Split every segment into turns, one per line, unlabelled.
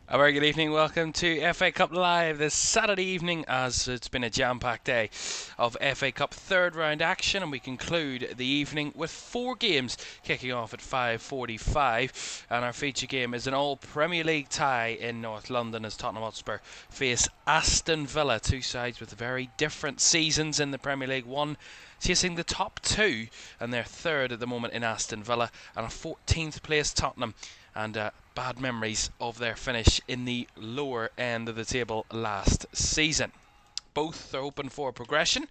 A very good evening, welcome to FA Cup Live this Saturday evening, as it's been a jam-packed day of FA Cup third round action, and we conclude the evening with 4 games kicking off at 5:45, and our feature game is an all Premier League tie in North London as Tottenham Hotspur face Aston Villa, two sides with very different seasons in the Premier League. One chasing the top 2 and they're third at the moment in Aston Villa, and a 14th place Tottenham, and bad memories of their finish in the lower end of the table last season. Both are open for progression,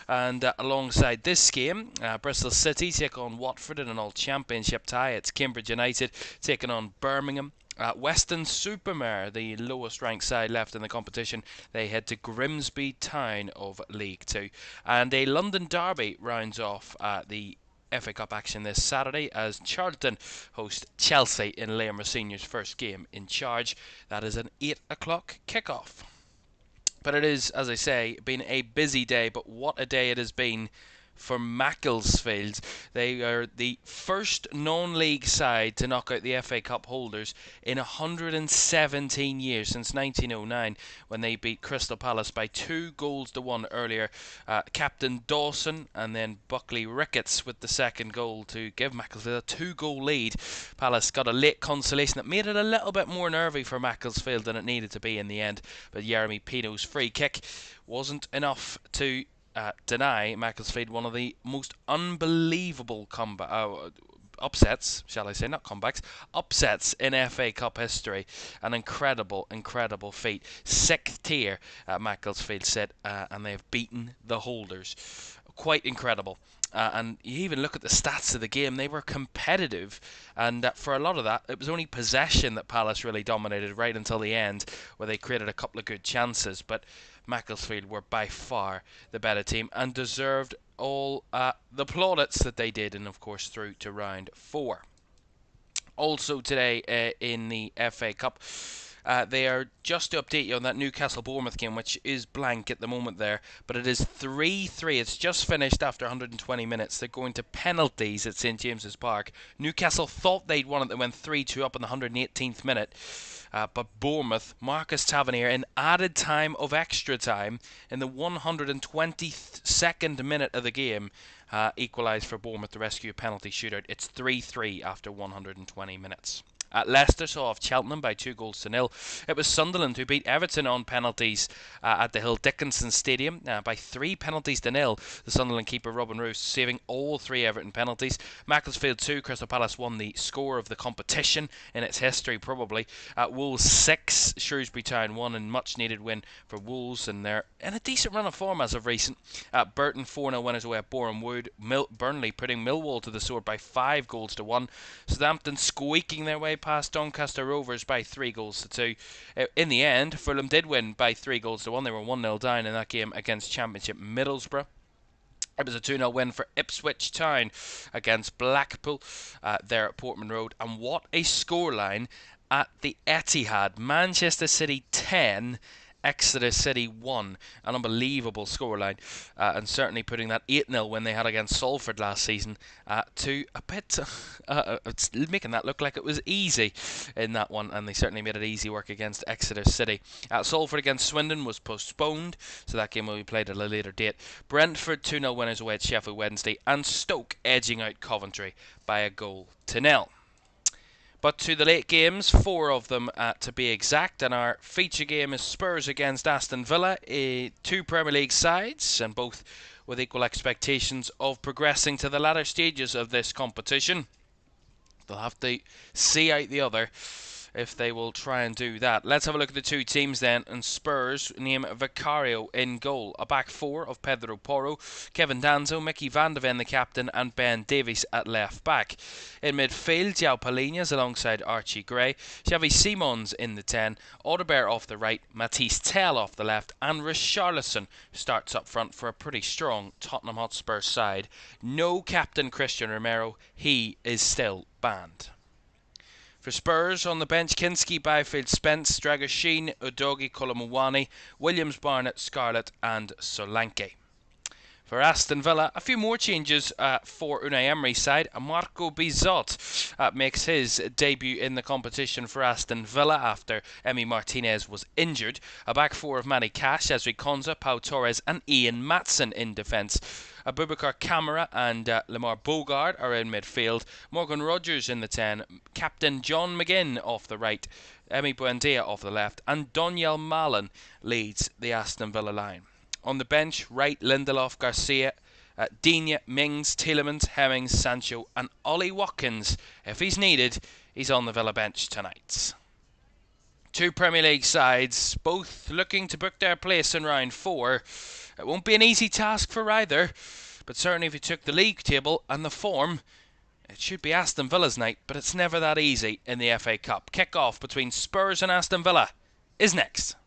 and alongside this game, Bristol City take on Watford in an all-championship tie. It's Cambridge United taking on Birmingham. Weston-super-Mare, the lowest ranked side left in the competition, they head to Grimsby Town of League 2. And a London derby rounds off the FA Cup action this Saturday as Charlton host Chelsea in Liam Rosenior's first game in charge. That is an 8 o'clock kickoff. But it is, as I say, been a busy day, but what a day it has been for Macclesfield. They are the first non-league side to knock out the FA Cup holders in 117 years, since 1909, when they beat Crystal Palace by 2-1 earlier. Captain Dawson and then Buckley Ricketts with the second goal to give Macclesfield a 2-goal lead. Palace got a late consolation that made it a little bit more nervy for Macclesfield than it needed to be in the end, but Jeremy Pino's free kick wasn't enough to deny Macclesfield one of the most unbelievable upsets, shall I say, not comebacks, upsets in FA Cup history. An incredible feat. 6th tier, Macclesfield said, and they have beaten the holders. Quite incredible. And you even look at the stats of the game, they were competitive, and for a lot of that, it was only possession that Palace really dominated right until the end, where they created a couple of good chances, but Macclesfield were by far the better team and deserved all the plaudits that they did, and of course through to round 4. Also today in the FA Cup, they are, just to update you on that Newcastle-Bournemouth game, which is blank at the moment there, but it is 3-3. It's just finished after 120 minutes. They're going to penalties at St James's Park. Newcastle thought they'd won it. They went 3-2 up in the 118th minute. But Bournemouth, Marcus Tavernier, in added time of extra time, in the 122nd minute of the game, equalised for Bournemouth to rescue a penalty shootout. It's 3-3 after 120 minutes. Leicester saw off Cheltenham by 2-0. It was Sunderland who beat Everton on penalties at the Hill Dickinson Stadium by 3 penalties to 0. The Sunderland keeper Robin Roos saving all 3 Everton penalties. Macclesfield 2, Crystal Palace 1, the score of the competition in its history probably. Wolves 6, Shrewsbury Town 1, and much needed win for Wolves, and they're in a decent run of form as of recent. Burton 4-0 winners away at Boreham Wood. Burnley putting Millwall to the sword by 5-1. Southampton squeaking their way past Doncaster Rovers by 3-2. In the end, Fulham did win by 3-1. They were 1-0 down in that game against Championship Middlesbrough. It was a 2-0 win for Ipswich Town against Blackpool there at Portman Road. And what a scoreline at the Etihad. Manchester City 10, Exeter City 1. An unbelievable scoreline, and certainly putting that 8-0 win they had against Salford last season to a bit it's making that look like it was easy in that one, and they certainly made it easy work against Exeter City. Salford against Swindon was postponed, so that game will be played at a later date. Brentford 2-0 winners away at Sheffield Wednesday, and Stoke edging out Coventry by 1-0. But to the late games, 4 of them to be exact, and our feature game is Spurs against Aston Villa, 2 Premier League sides, and both with equal expectations of progressing to the latter stages of this competition. They'll have to see out the other if they will try and do that. Let's have a look at the two teams then. And Spurs name Vicario in goal. A back four of Pedro Porro, Kevin Danzo, Mickey van de Ven the captain, and Ben Davies at left back. In midfield, João Palhinhas alongside Archie Gray, Xavi Simons in the 10, Audebert off the right, Matisse Tell off the left, and Richarlison starts up front for a pretty strong Tottenham Hotspur side. No captain Christian Romero, he is still banned. For Spurs, on the bench, Kinski, Byfield, Spence, Dragoshin, Udogi, Kolomuani, Williams, Barnett, Scarlett and Solanke. For Aston Villa, a few more changes for Unai Emery's side. Marco Bizot makes his debut in the competition for Aston Villa after Emi Martinez was injured. A back four of Manny Cash, Ezri Konsa, Pau Torres and Ian Matson in defence. Abubakar Kamara and Lamar Bogard are in midfield. Morgan Rogers in the 10. Captain John McGinn off the right. Emi Buendia off the left. And Doniel Malen leads the Aston Villa line. On the bench, Wright, Lindelof, Garcia, Digne, Mings, Tielemans, Hemmings, Sancho and Ollie Watkins. If he's needed, he's on the Villa bench tonight. Two Premier League sides, both looking to book their place in round 4. It won't be an easy task for either, but certainly if you took the league table and the form, it should be Aston Villa's night, but it's never that easy in the FA Cup. Kick-off between Spurs and Aston Villa is next.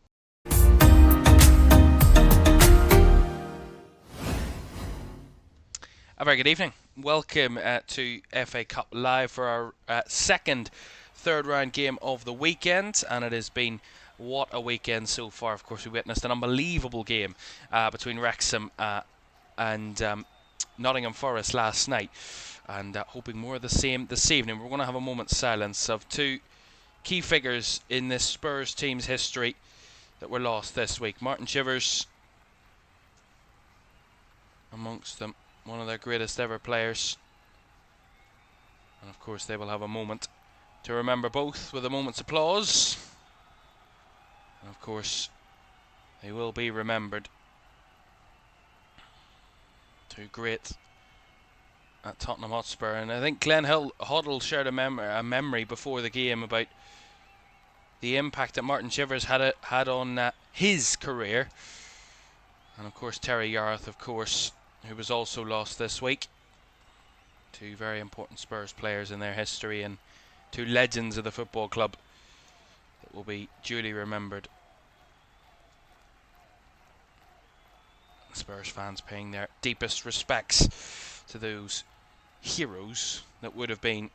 A very good evening. Welcome to FA Cup Live for our second third round game of the weekend, and it has been what a weekend so far. Of course, we witnessed an unbelievable game between Wrexham and Nottingham Forest last night, and hoping more of the same this evening. We're going to have a moment's silence of two key figures in this Spurs team's history that were lost this week. Martin Chivers amongst them, one of their greatest ever players, and of course they will have a moment to remember both with a moment's applause. And of course they will be remembered. Two great at Tottenham Hotspur, and I think Glenn Hoddle shared a memory before the game about the impact that Martin Chivers had on his career, and of course Terry Yarth, of course, who was also lost this week. Two very important Spurs players in their history, and two legends of the football club that will be duly remembered. Spurs fans paying their deepest respects to those heroes that would have been.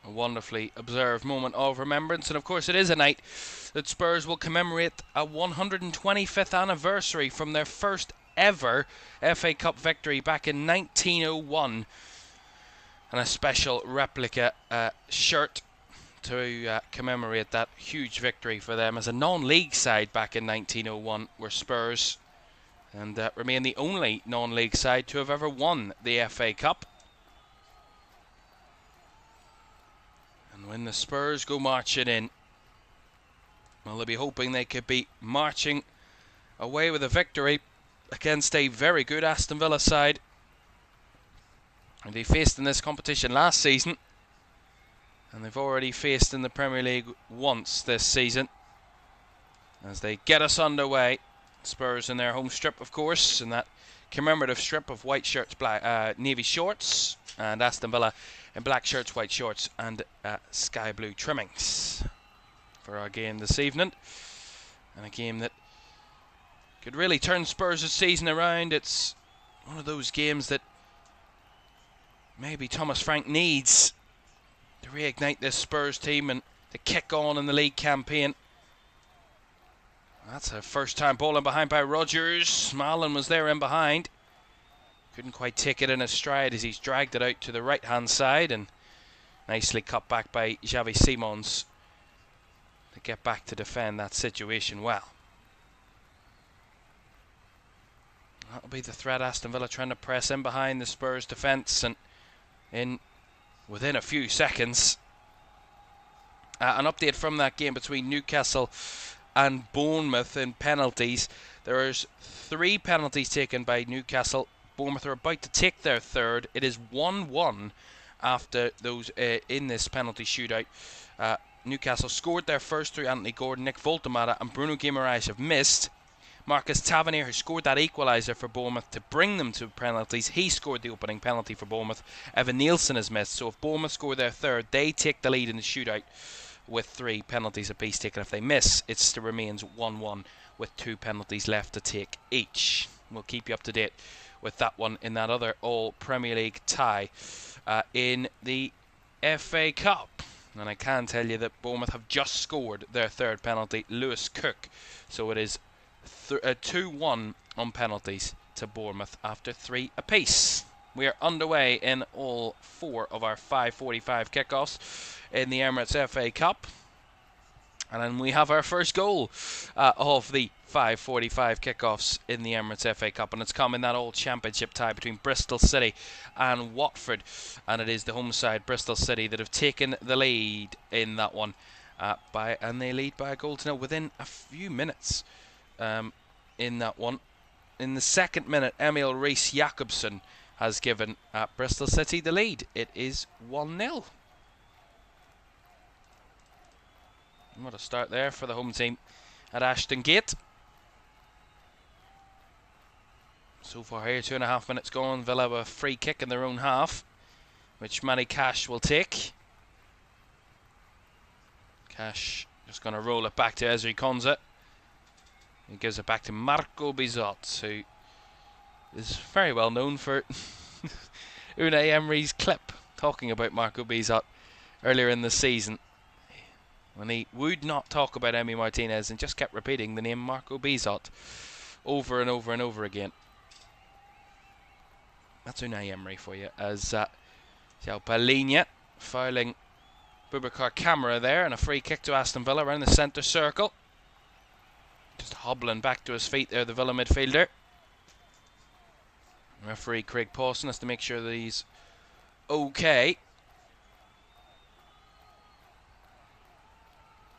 A wonderfully observed moment of remembrance, and of course it is a night that Spurs will commemorate a 125th anniversary from their first ever FA Cup victory back in 1901, and a special replica shirt to commemorate that huge victory for them as a non-league side back in 1901 were Spurs, and remain the only non-league side to have ever won the FA Cup. And when the Spurs go marching in, well, they'll be hoping they could be marching away with a victory against a very good Aston Villa side, and they faced in this competition last season, and they've already faced in the Premier League once this season. As they get us underway, Spurs in their home strip, of course, in that commemorative strip of white shirts, navy shorts, and Aston Villa in black shirts, white shorts and sky blue trimmings for our game this evening, and a game that could really turn Spurs' season around. It's one of those games that maybe Thomas Frank needs to reignite this Spurs team and to kick on in the league campaign. That's a first time ball in behind by Rogers. Malen was there in behind. Couldn't quite take it in his stride as he's dragged it out to the right hand side, and nicely cut back by Xavi Simons to get back to defend that situation well. That'll be the threat. Aston Villa trying to press in behind the Spurs defence, and within a few seconds, an update from that game between Newcastle and Bournemouth in penalties. There's 3 penalties taken by Newcastle. Bournemouth are about to take their third. It is 1-1 after those in this penalty shootout. Newcastle scored their first through Anthony Gordon, Nick Voltemata and Bruno Guimaraes have missed. Marcus Tavernier, who scored that equaliser for Bournemouth to bring them to penalties, he scored the opening penalty for Bournemouth. Evan Nielsen has missed, so if Bournemouth score their third, they take the lead in the shootout with 3 penalties apiece taken. If they miss, it still remains 1-1 with 2 penalties left to take each. We'll keep you up to date with that one in that other All-Premier League tie in the FA Cup. And I can tell you that Bournemouth have just scored their third penalty, Lewis Cook. So it is 2-1 on penalties to Bournemouth after 3 apiece. We are underway in all 4 of our 5:45 kickoffs in the Emirates FA Cup. And then we have our first goal of the 5:45 kickoffs in the Emirates FA Cup, and it's come in that old championship tie between Bristol City and Watford, and it is the home side, Bristol City, that have taken the lead in that one, and they lead by a goal to nil within a few minutes in that one. In the second minute, Emil Rees-Jacobsen has given Bristol City the lead. It is 1-0. What a start there for the home team at Ashton Gate. So far here, 2.5 minutes gone. Villa have a free kick in their own half, which Manny Cash will take. Cash just going to roll it back to Ezri Konsa. He gives it back to Marco Bizot, who is very well known for Unai Emery's clip talking about Marco Bizot earlier in the season, when he would not talk about Emi Martinez and just kept repeating the name Marco Bizot over and over and over again. That's Unai Emery for you, as João Palhinha fouling Boubacar Kamara there, and a free kick to Aston Villa around the centre circle. Just hobbling back to his feet there, the Villa midfielder. Referee Craig Pawson has to make sure that he's okay.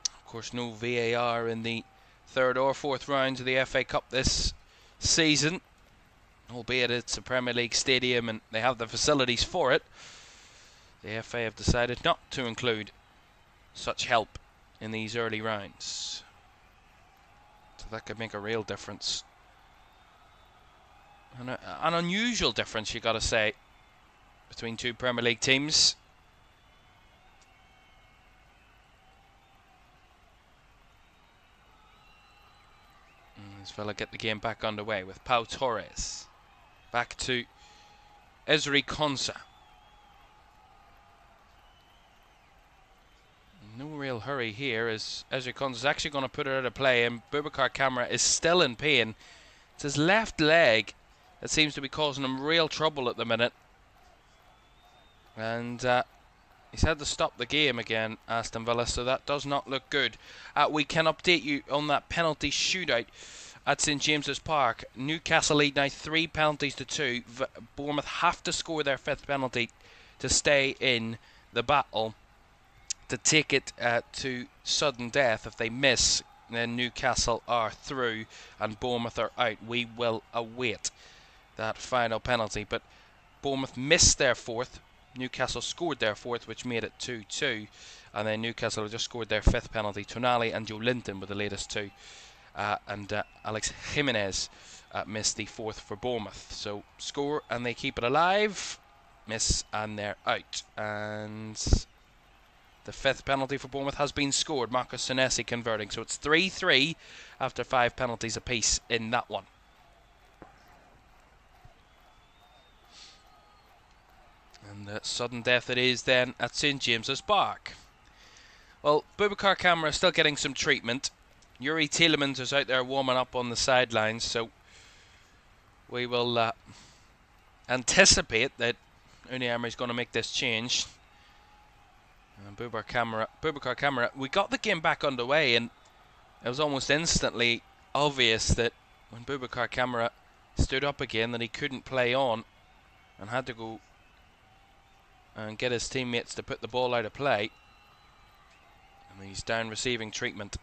Of course, no VAR in the 3rd or 4th rounds of the FA Cup this season, albeit it's a Premier League stadium and they have the facilities for it. The FA have decided not to include such help in these early rounds, so that could make a real difference, and an unusual difference, you gotta say, between 2 Premier League teams. As Villa get the game back underway with Pau Torres. Back to Ezri Konsa. No real hurry here, as Ezri Konsa is actually going to put it out of play, and Boubacar Kamara is still in pain. It's his left leg that seems to be causing him real trouble at the minute. And he's had to stop the game again, Aston Villa, so that does not look good. We can update you on that penalty shootout at St James's Park. Newcastle lead now 3 penalties to 2. Bournemouth have to score their 5th penalty to stay in the battle, to take it to sudden death. If they miss, then Newcastle are through and Bournemouth are out. We will await that final penalty, but Bournemouth missed their 4th. Newcastle scored their 4th, which made it 2-2, and then Newcastle have just scored their 5th penalty. Tonali and Joe Linton were the latest 2. And Alex Jimenez missed the 4th for Bournemouth. So score and they keep it alive, miss and they're out. And the 5th penalty for Bournemouth has been scored, Marcus Senesi converting. So it's 3-3 after 5 penalties apiece in that one. And sudden death it is then at St James's Park. Well, Boubacar Kamara is still getting some treatment. Yuri Tielemans is out there warming up on the sidelines, so we will anticipate that Unai Emery is going to make this change. Boubacar Kamara, we got the game back underway, and it was almost instantly obvious that when Boubacar Kamara stood up again that he couldn't play on and had to go and get his teammates to put the ball out of play. And he's down receiving treatment.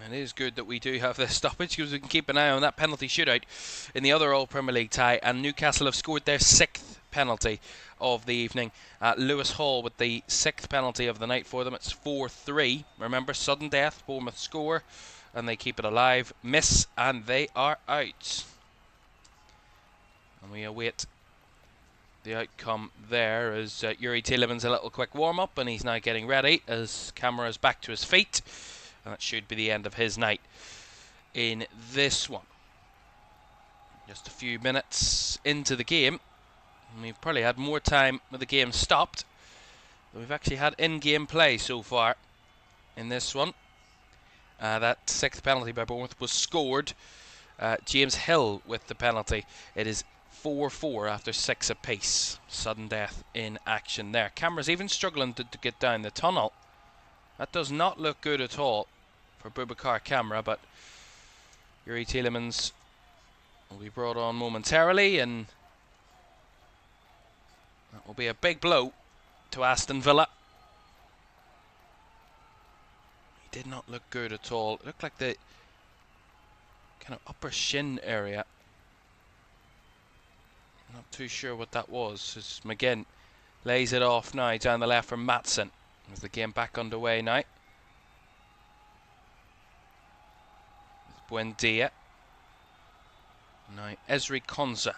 It is good that we do have this stoppage because we can keep an eye on that penalty shootout in the other All-Premier League tie, and Newcastle have scored their 6th penalty of the evening. Lewis Hall with the 6th penalty of the night for them. It's 4-3. Remember, sudden death, Bournemouth score and they keep it alive. Miss and they are out. And we await the outcome there as Yuri Tielemans a little quick warm-up, and he's now getting ready as Camara's back to his feet. And that should be the end of his night in this one. Just a few minutes into the game, and we've probably had more time with the game stopped than we've actually had in-game play so far in this one. That 6th penalty by Bournemouth was scored. James Hill with the penalty. It is 4-4 after 6 apiece. Sudden death in action there. Camera's even struggling to get down the tunnel. That does not look good at all for Boubacar Camara, but Yuri Tielemans will be brought on momentarily, and that will be a big blow to Aston Villa. He did not look good at all. It looked like the kind of upper shin area. Not too sure what that was, as McGinn lays it off now down the left for Maatsen. As the game back underway now. With Buendia. Now Ezri Konsa.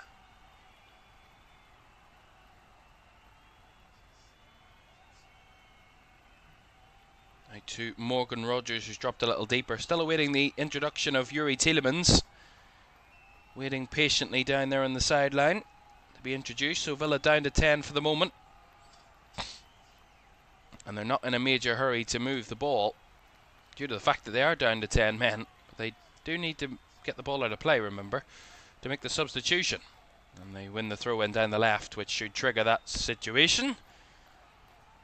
Now to Morgan Rogers, who's dropped a little deeper. Still awaiting the introduction of Yuri Tielemans. Waiting patiently down there on the sideline to be introduced. So Villa down to 10 for the moment. And they're not in a major hurry to move the ball due to the fact that they are down to 10 men. But they do need to get the ball out of play, remember, to make the substitution. And they win the throw-in down the left, which should trigger that situation.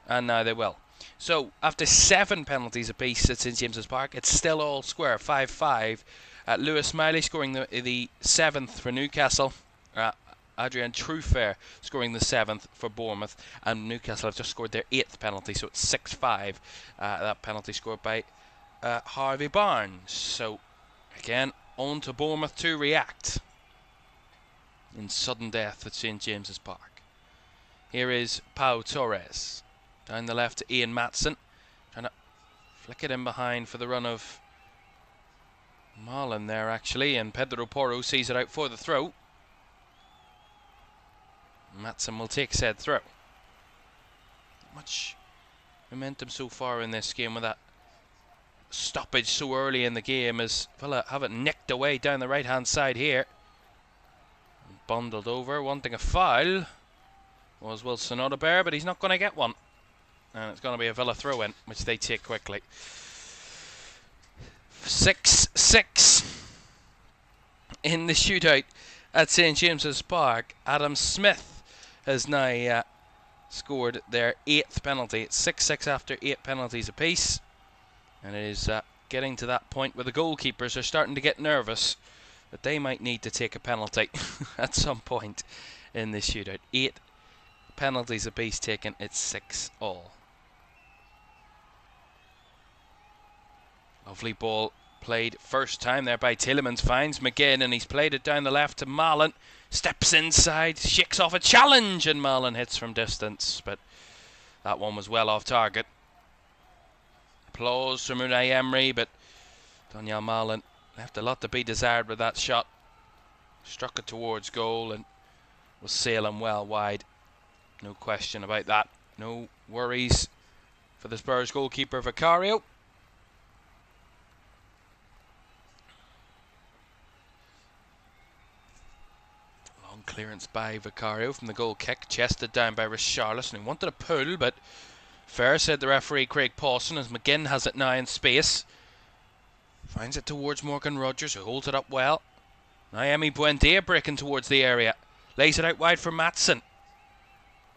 And now they will. So, after 7 penalties apiece at St James's Park, it's still all square, 5-5. Lewis Miley scoring the 7th for Newcastle. Adrian Trufair scoring the 7th for Bournemouth, and Newcastle have just scored their 8th penalty, so it's 6-5. That penalty scored by Harvey Barnes. So again, on to Bournemouth to react in sudden death at St James's Park. Here is Pau Torres down the left to Ian Maatsen, trying to flick it in behind for the run of Marlon there actually, and Pedro Porro sees it out for the throw. Maatsen will take said throw. Not much momentum so far in this game with that stoppage so early in the game, as Villa have it nicked away down the right hand side here. Bundled over, wanting a foul was Wilson Odobert, but he's not going to get one. And it's going to be a Villa throw in, which they take quickly. 6-6 in the shootout at St James's Park. Adam Smith has now scored their 8th penalty. It's 6-6 after 8 penalties apiece. And it is getting to that point where the goalkeepers are starting to get nervous that they might need to take a penalty at some point in this shootout. 8 penalties apiece taken, it's 6-all. Lovely ball played first time there by Tielemans, finds McGinn, and he's played it down the left to Marlon. Steps inside, shakes off a challenge, and Marlon hits from distance, but that one was well off target. Applause from Unai Emery, but Daniel Marlon left a lot to be desired with that shot. Struck it towards goal and was sailing well wide. No question about that. No worries for the Spurs goalkeeper Vicario. Clearance by Vicario from the goal kick, chested down by Richarlison, who wanted a pull, but fair, said the referee Craig Pawson, as McGinn has it now in space. Finds it towards Morgan Rogers, who holds it up well. Now Emi Buendia breaking towards the area. Lays it out wide for Maatsen.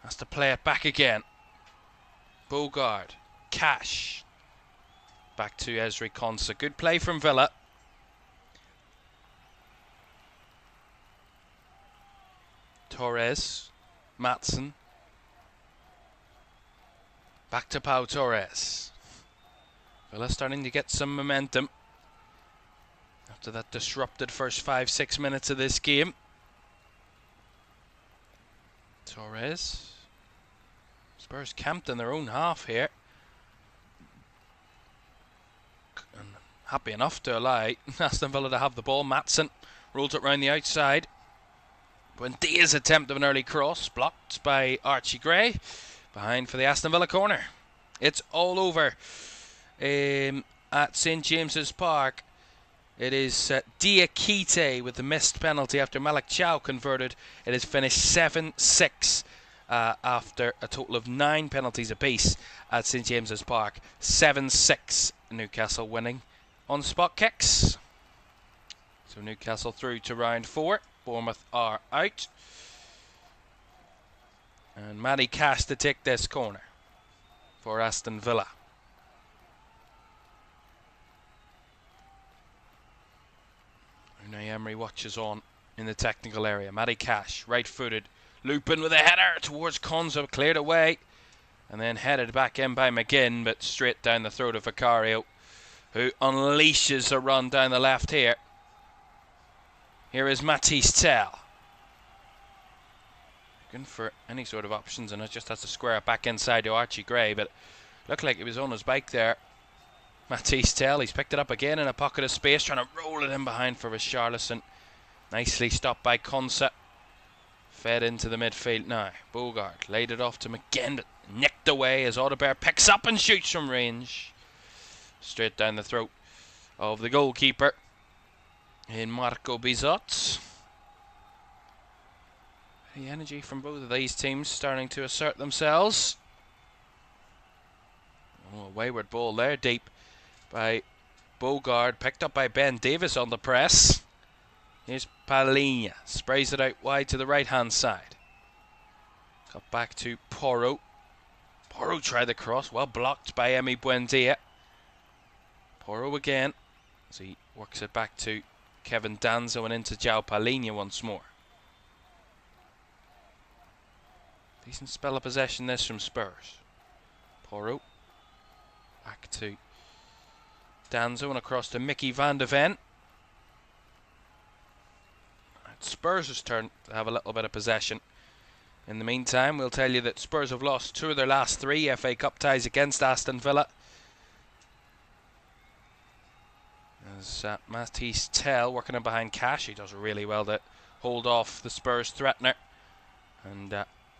Has to play it back again. Bogard. Cash. Back to Ezri Konsa. Good play from Villa. Torres. Maatsen. Back to Pau Torres. Villa starting to get some momentum after that disrupted first 5-6 minutes of this game. Torres. Spurs camped in their own half here. And happy enough to allow Aston Villa to have the ball. Maatsen rolls it round the outside. Buendia's attempt of an early cross blocked by Archie Gray. Behind for the Aston Villa corner. It's all over at St James's Park. It is Diakite with the missed penalty after Malik Chow converted. It is finished 7-6 after a total of 9 penalties apiece at St James's Park. 7-6 Newcastle winning on spot kicks. So Newcastle through to round 4. Bournemouth are out. And Matty Cash to take this corner for Aston Villa. Unai Emery watches on in the technical area. Matty Cash, right-footed, looping with a header towards Konsa, cleared away, and then headed back in by McGinn, but straight down the throat of Vicario, who unleashes a run down the left here. Here is Matisse Tell. Looking for any sort of options, and it just has to square it back inside to Archie Gray, but looked like he was on his bike there. Matisse Tell, he's picked it up again in a pocket of space, trying to roll it in behind for Richarlison. Nicely stopped by Konsa. Fed into the midfield now. Bogard laid it off to McGinn, but nicked away as Audebert picks up and shoots from range. Straight down the throat of the goalkeeper in Marco Bizot. The energy from both of these teams starting to assert themselves. Oh, a wayward ball there, deep by Bogard, picked up by Ben Davis on the press. Here's Palhinha, sprays it out wide to the right hand side. Got back to Porro. Porro tried the cross, well blocked by Emi Buendia. Porro again as he works it back to Kevin Danzo and into João Palhinha once more. Decent spell of possession this from Spurs. Porro back to Danzo and across to Mickey van de Ven. It's Spurs' turn to have a little bit of possession. In the meantime, we'll tell you that Spurs have lost 2 of their last 3 FA Cup ties against Aston Villa. As Matisse Tell working in behind Cash, he does really well to hold off the Spurs threatener. And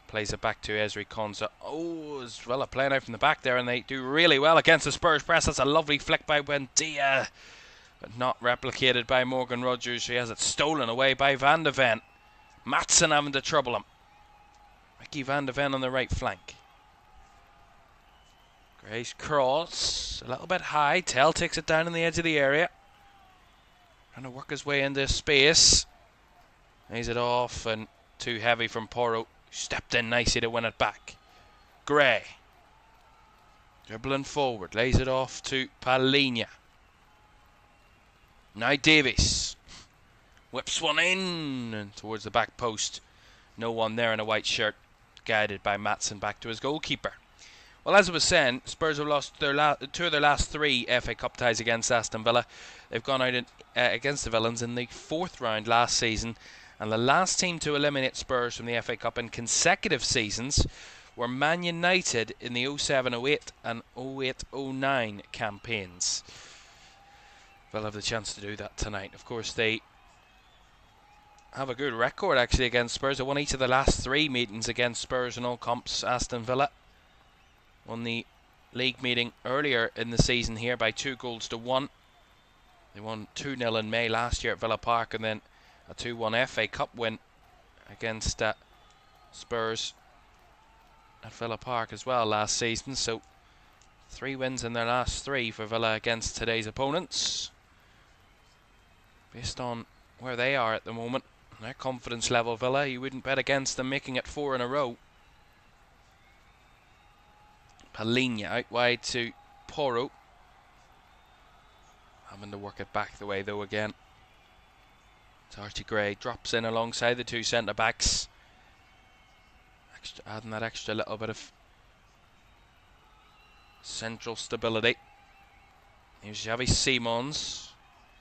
plays it back to Ezri Konsa. Oh, as Villa playing out from the back there, and they do really well against the Spurs press. That's a lovely flick by Buendia, but not replicated by Morgan Rogers. He has it stolen away by Van de Ven. Maatsen having to trouble him. Mickey Van de Ven on the right flank. Gray's cross, a little bit high. Tell takes it down in the edge of the area. Trying to work his way into space. Lays it off, and too heavy from Porro. Stepped in nicely to win it back. Gray. Dribbling forward. Lays it off to Palhinha. Now Davies. Whips one in and towards the back post. No one there in a white shirt. Guided by Maatsen back to his goalkeeper. Well, as I was saying, Spurs have lost 2 of their last 3 FA Cup ties against Aston Villa. They've gone out against the Villains in the 4th round last season. And the last team to eliminate Spurs from the FA Cup in consecutive seasons were Man United in the 07-08 and 08-09 campaigns. They'll have the chance to do that tonight. Of course, they have a good record actually against Spurs. They won each of the last 3 meetings against Spurs in all comps. Aston Villa won the league meeting earlier in the season here by 2-1. They won 2-0 in May last year at Villa Park, and then a 2-1 FA Cup win against Spurs at Villa Park as well last season. So 3 wins in their last 3 for Villa against today's opponents. Based on where they are at the moment, their confidence level, Villa, you wouldn't bet against them making it 4 in a row. Palhinha out wide to Porro. Having to work it back the way though again. It's Archie Gray drops in alongside the two centre backs. Adding that extra little bit of central stability. Here's Xavi Simons.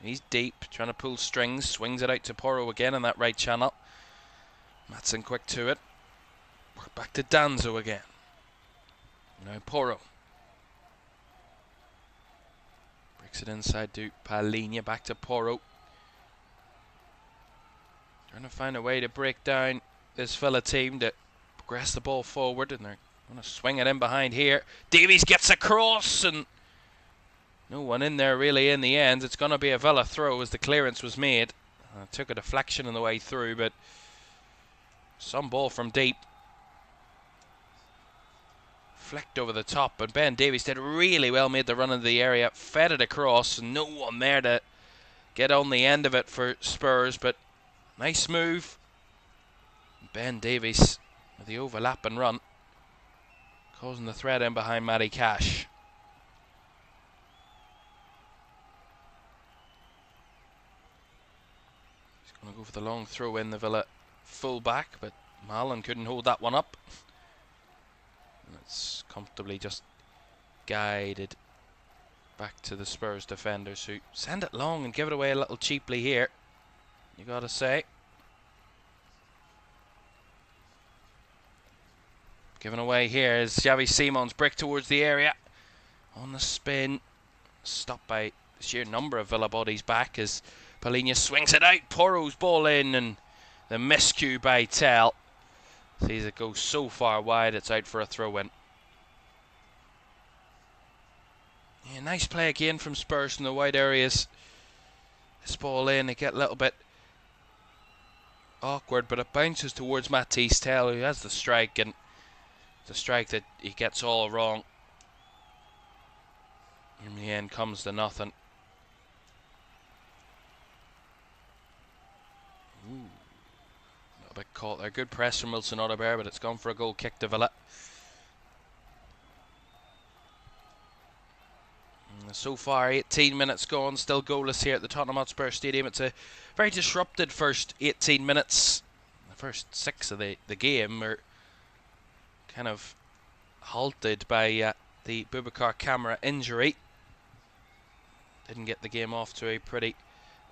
He's deep, trying to pull strings. Swings it out to Porro again in that right channel. Maatsen quick to it. Work back to Danzo again. Now Porro. Breaks it inside to Palhinha. Back to Porro. Trying to find a way to break down this Villa team to progress the ball forward. And they're going to swing it in behind here. Davies gets across and no one in there really in the end. It's going to be a Villa throw as the clearance was made. Took a deflection on the way through, but some ball from deep. Flicked over the top, and Ben Davies did really well, made the run into the area, fed it across, and no one there to get on the end of it for Spurs, but nice move. Ben Davies with the overlap and run, causing the threat in behind Matty Cash. Going to go for the long throw in, the Villa full back, but Mallon couldn't hold that one up. And it's comfortably just guided back to the Spurs defenders, who send it long and give it away a little cheaply here, you gotta say. Given away here is Xavi Simons, brick towards the area. On the spin, stopped by the sheer number of Villa bodies back as Palhinha swings it out. Porro's ball in, and the miscue by Tell sees it go so far wide it's out for a throw-in. Yeah, nice play again from Spurs in the wide areas. This ball in, they get a little bit awkward, but it bounces towards Matisse Tell, who has the strike, and the strike that he gets all wrong. In the end comes to nothing. Ooh, a little bit caught there. Good press from Wilson Odobert, but it's gone for a goal kick to Villa. And so far, 18 minutes gone, still goalless here at the Tottenham Hotspur Stadium. It's a very disrupted first 18 minutes. The first 6 of the game are kind of halted by the Boubacar Kamara injury. Didn't get the game off to a pretty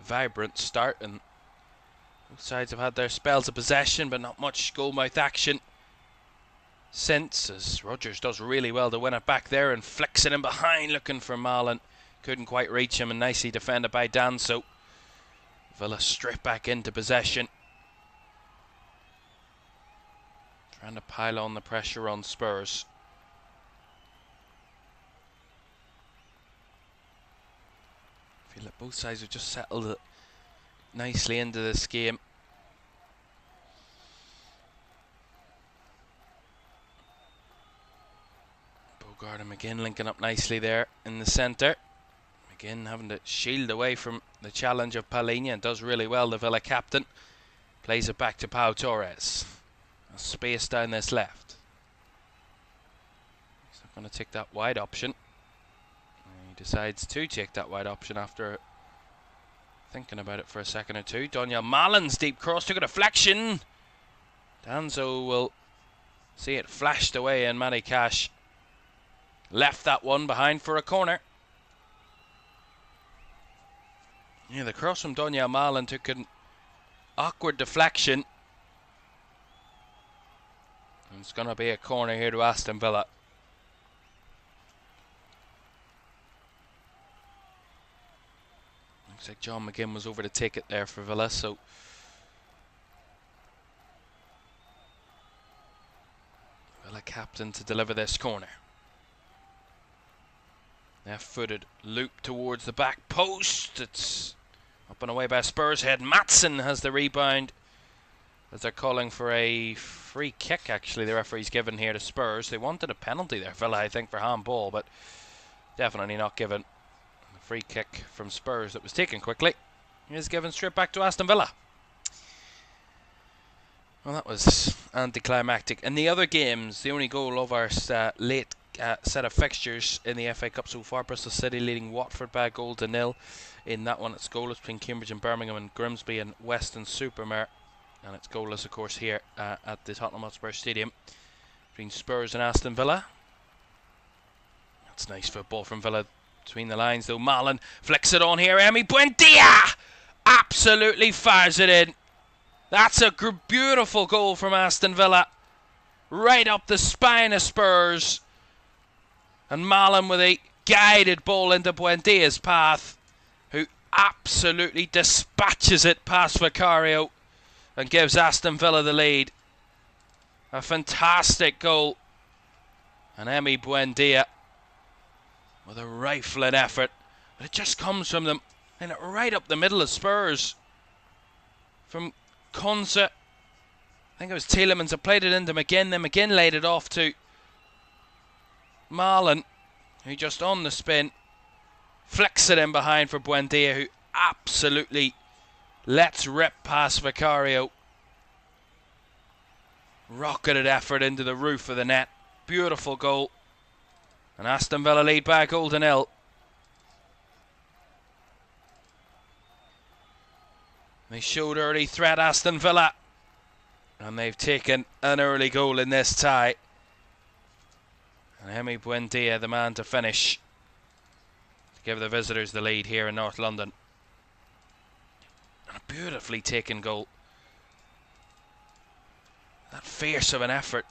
vibrant start, and both sides have had their spells of possession, but not much goal-mouth action since, as Rodgers does really well to win it back there and flicks it in behind, looking for Mallon. Couldn't quite reach him, and nicely defended by Danso. Villa straight back into possession, trying to pile on the pressure on Spurs. I feel like both sides have just settled it nicely into this game. Bogard and McGinn linking up nicely there in the centre. McGinn having to shield away from the challenge of Palhinha, and does really well, the Villa captain. Plays it back to Pau Torres. A space down this left. He's not going to take that wide option. He decides to take that wide option after thinking about it for a second or two. Donyell Mallon's deep cross took a deflection. Danzo will see it flashed away, and Matty Cash left that one behind for a corner. Yeah, the cross from Donyell Mallon took an awkward deflection. And it's going to be a corner here to Aston Villa. Looks like John McGinn was over to take it there for Villa, so Villa captain to deliver this corner. Left-footed loop towards the back post. It's up and away by Spurs head. Maatsen has the rebound, as they're calling for a free kick, actually, the referee's given here to Spurs. They wanted a penalty there, Villa, I think, for handball, but definitely not given. The free kick from Spurs that was taken quickly is given straight back to Aston Villa. Well, that was anticlimactic. In the other games, the only goal of our late set of fixtures in the FA Cup so far. Bristol City leading Watford by a goal to nil. In that one, it's goalless between Cambridge and Birmingham, and Grimsby and Weston-super-Mare. And it's goalless, of course, here at the Tottenham Hotspur Stadium between Spurs and Aston Villa. That's nice football from Villa between the lines, though. Malen flicks it on here. Emi Buendia absolutely fires it in. That's a beautiful goal from Aston Villa. Right up the spine of Spurs. And Malen with a guided ball into Buendia's path, who absolutely dispatches it past Vicario and gives Aston Villa the lead. A fantastic goal. And Emi Buendia with a rifling effort. But it just comes from them, and right up the middle of Spurs. From Konsa. I think it was Tielemans that played it into McGinn. Then McGinn laid it off to Malen, who just on the spin flicks it in behind for Buendia, who absolutely lets rip past Vicario. Rocketed effort into the roof of the net. Beautiful goal. And Aston Villa lead by a goal to nil. They showed early threat, Aston Villa, and they've taken an early goal in this tie. And Emi Buendia, the man to finish, to give the visitors the lead here in North London. And a beautifully taken goal. That fierce of an effort.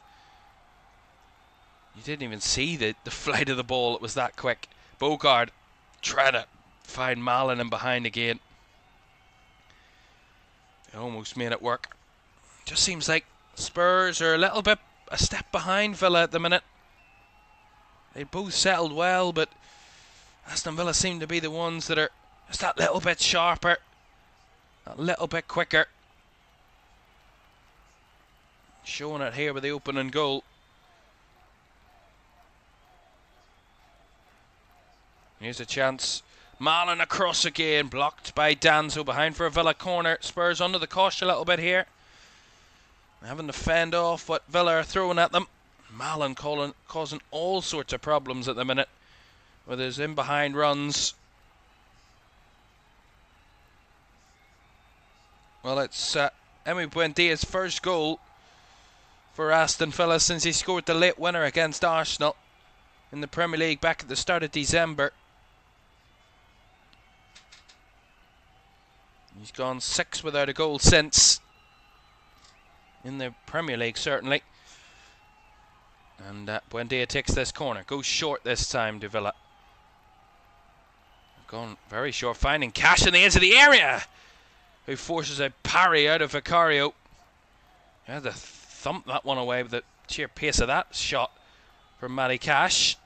You didn't even see the flight of the ball, it was that quick. Bogard tried to find Malen in behind again. It almost made it work. Just seems like Spurs are a step behind Villa at the minute. They both settled well, but Aston Villa seem to be the ones that are just that little bit sharper, a little bit quicker. Showing it here with the opening goal. Here's a chance. Malen across again, blocked by Danzo, behind for a Villa corner. Spurs under the cosh a little bit here, having to fend off what Villa are throwing at them. Malen causing all sorts of problems at the minute with his in-behind runs. Well, it's Emi Buendia's first goal for Aston Villa since he scored the late winner against Arsenal in the Premier League back at the start of December. He's gone 6 without a goal since, in the Premier League certainly. And Buendia takes this corner, goes short this time to Villa. Gone very short, finding Cash in the edge of the area, who forces a parry out of Vicario. He had to thump that one away with the sheer pace of that shot from Matty Cash.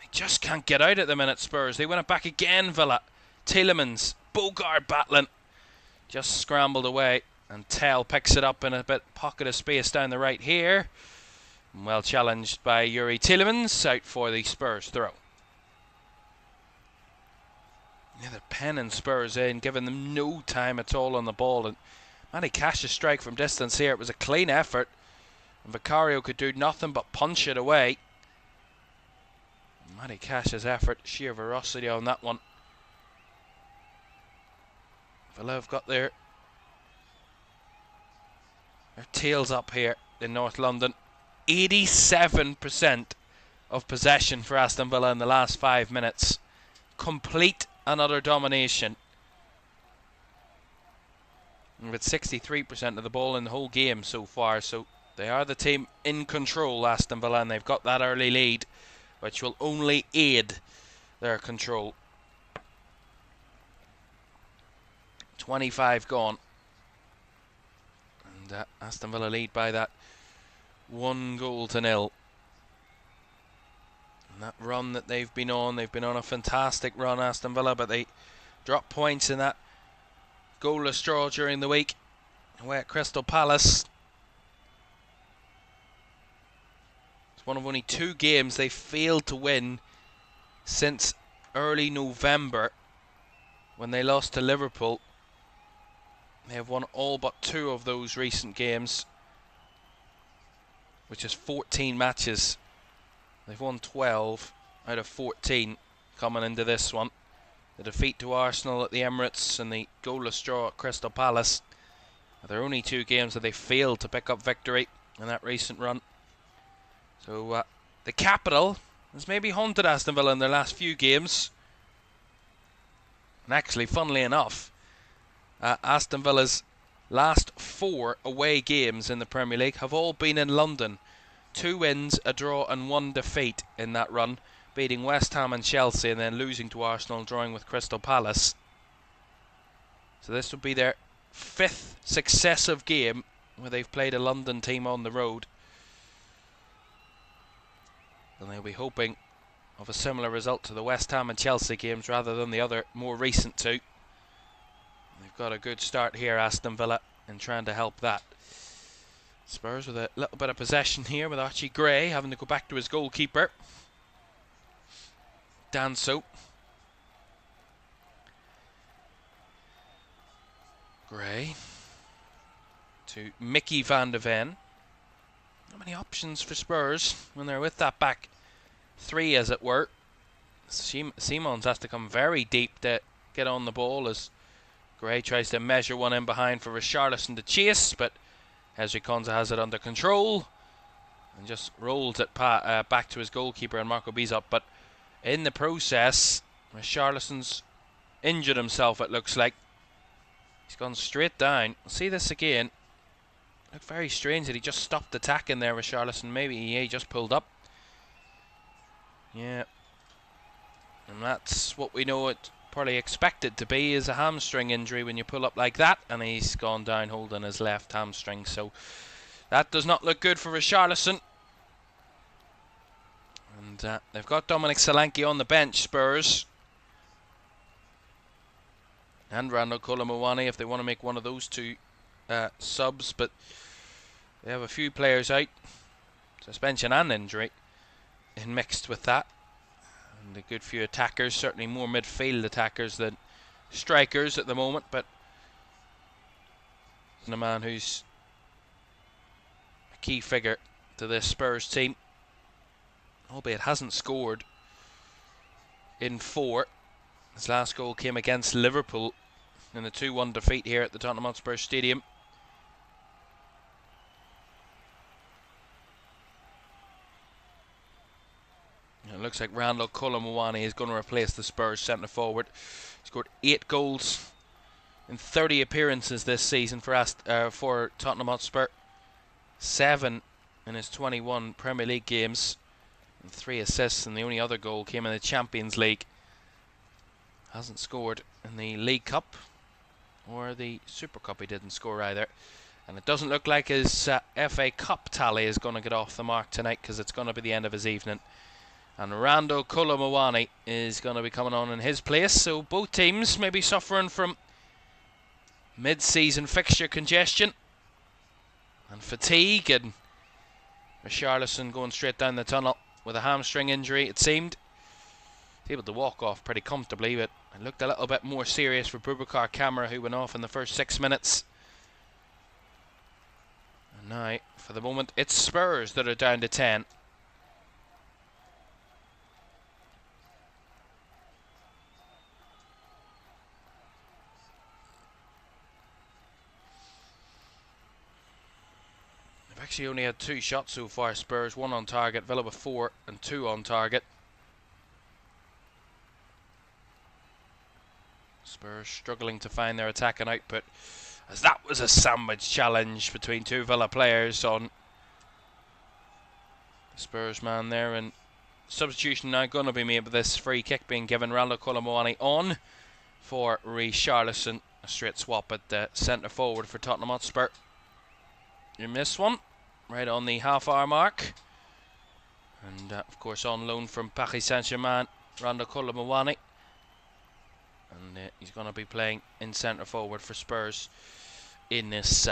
They just can't get out at the minute, Spurs. They win it back again, Villa. Tielemans, Bogard battling, just scrambled away, and Tell picks it up in a bit pocket of space down the right here. Well challenged by Yuri Tielemans, out for the Spurs throw. Yeah, they're penning Spurs in, giving them no time at all on the ball. And Matty Cash's strike from distance here, it was a clean effort, and Vicario could do nothing but punch it away. Matty Cash's effort, sheer ferocity on that one. Villa have got their tails up here in North London. 87% of possession for Aston Villa in the last 5 minutes. Complete and utter domination. And with 63% of the ball in the whole game so far, so they are the team in control, Aston Villa, and they've got that early lead, which will only aid their control. 25 gone. And Aston Villa lead by that 1 goal to nil. And that run that they've been on a fantastic run, Aston Villa, but they dropped points in that goalless draw during the week away at Crystal Palace. It's one of only 2 games they failed to win since early November when they lost to Liverpool. They have won all but 2 of those recent games, which is 14 matches They've won 12 out of 14 coming into this one. The defeat to Arsenal at the Emirates and the goalless draw at Crystal Palace are their only 2 games that they failed to pick up victory in that recent run. So the capital has maybe haunted Aston Villa in their last few games. And actually, funnily enough, Aston Villa's last 4 away games in the Premier League have all been in London. 2 wins, a draw and 1 defeat in that run, beating West Ham and Chelsea and then losing to Arsenal, drawing with Crystal Palace. So this would be their 5th successive game where they've played a London team on the road. And they'll be hoping of a similar result to the West Ham and Chelsea games rather than the other more recent 2. They've got a good start here, Aston Villa, in trying to help that. Spurs with a little bit of possession here with Archie Gray having to go back to his goalkeeper, Danso. Gray to Mickey van de Ven. Not many options for Spurs when they're with that back 3, as it were. Simons has to come very deep to get on the ball as Gray tries to measure one in behind for Richarlison to chase, but Ezri Konsa has it under control and just rolls it back to his goalkeeper and Marco Bizot. But in the process, Richarlison's injured himself, it looks like. He's gone straight down. We'll see this again. Looked very strange that he just stopped attacking there, Richarlison. Maybe he just pulled up. Yeah. And that's what we know it probably expected to be, is a hamstring injury when you pull up like that. And he's gone down holding his left hamstring. So that does not look good for Richarlison. And they've got Dominic Solanke on the bench, Spurs. And Randall Colomwani if they want to make one of those 2 subs, but they have a few players out, suspension and injury, and mixed with that, and a good few attackers, certainly more midfield attackers than strikers at the moment, but a man who's a key figure to this Spurs team, albeit hasn't scored in 4. His last goal came against Liverpool in the 2-1 defeat here at the Tottenham Hotspur Stadium. It looks like Randall Colomwani is going to replace the Spurs centre forward. He scored 8 goals in 30 appearances this season for Tottenham Hotspur. 7 in his 21 Premier League games, and 3 assists, and the only other goal came in the Champions League. Hasn't scored in the League Cup or the Super Cup. He didn't score either. And it doesn't look like his FA Cup tally is going to get off the mark tonight, because it's going to be the end of his evening. And Randall Colomwani is going to be coming on in his place. So both teams may be suffering from mid-season fixture congestion and fatigue. And Richarlison going straight down the tunnel with a hamstring injury, it seemed. Able to walk off pretty comfortably, but it looked a little bit more serious for Boubacar Kamara, who went off in the first 6 minutes. And now, for the moment, it's Spurs that are down to 10. They've actually only had 2 shots so far, Spurs, 1 on target, Villa with 4 and 2 on target. Spurs struggling to find their attacking output, as that was a sandwich challenge between 2 Villa players on the Spurs man there, and substitution now going to be made with this free kick being given. Randall Colomwani on for Richarlison. A straight swap at the centre forward for Tottenham Hotspur. You missed one right on the half-hour mark, and of course on loan from Paris Saint-Germain, Randall Colomwani. And he's going to be playing in centre forward for Spurs in this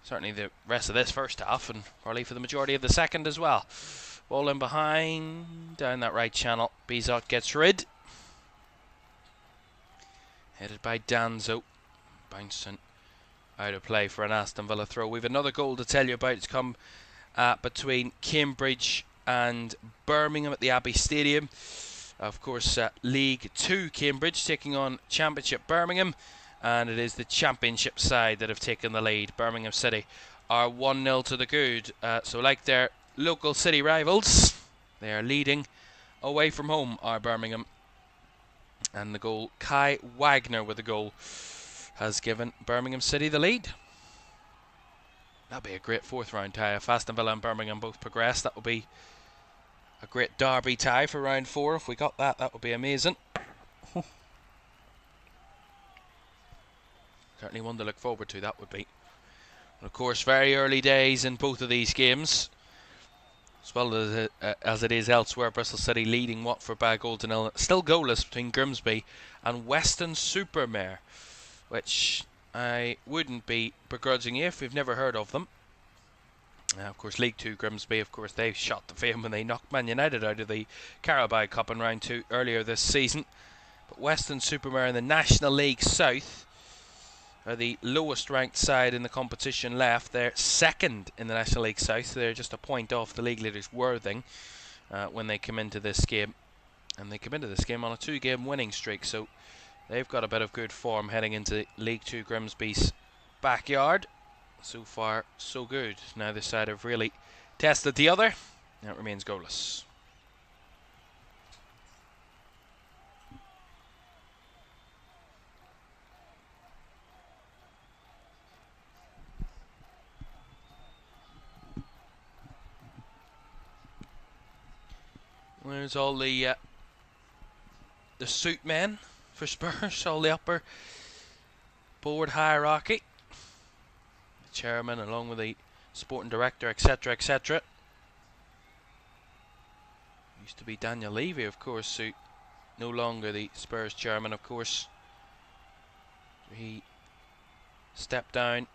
certainly the rest of this first half, and probably for the majority of the second as well. Ball in behind, down that right channel. Bizot gets rid. Headed by Danso. Bouncing out of play for an Aston Villa throw. We've another goal to tell you about. It's come between Cambridge and Birmingham at the Abbey Stadium. Of course, League 2 Cambridge taking on Championship Birmingham, and it is the Championship side that have taken the lead. Birmingham City are 1-0 to the good, so like their local city rivals, they are leading away from home, are Birmingham. And the goal, Kai Wagner with the goal, has given Birmingham City the lead. That'll be a great fourth round tie. If Aston Villa and Birmingham both progress, that will be a great derby tie for round 4. If we got that, that would be amazing. Certainly one to look forward to, that would be. And of course, very early days in both of these games, as well as it is elsewhere. Bristol City leading Watford by a goal to nil. Still goalless between Grimsby and Weston-super-Mare, which I wouldn't be begrudging you if we've never heard of them. Of course, League 2 Grimsby, of course, they shot the fame when they knocked Man United out of the Carabao Cup in round 2 earlier this season. But Weston-super-Mare in the National League South are the lowest ranked side in the competition left. They're second in the National League South. They're just a point off the league leaders Worthing when they come into this game. And they come into this game on a 2-game winning streak, so they've got a bit of good form heading into League 2 Grimsby's backyard. So far, so good. Neither side have really tested the other. Now it remains goalless. There's all the suit men for Spurs, all the upper board hierarchy. The chairman along with the sporting director, etc, etc. Used to be Daniel Levy, of course, who no longer the Spurs chairman, of course. He stepped down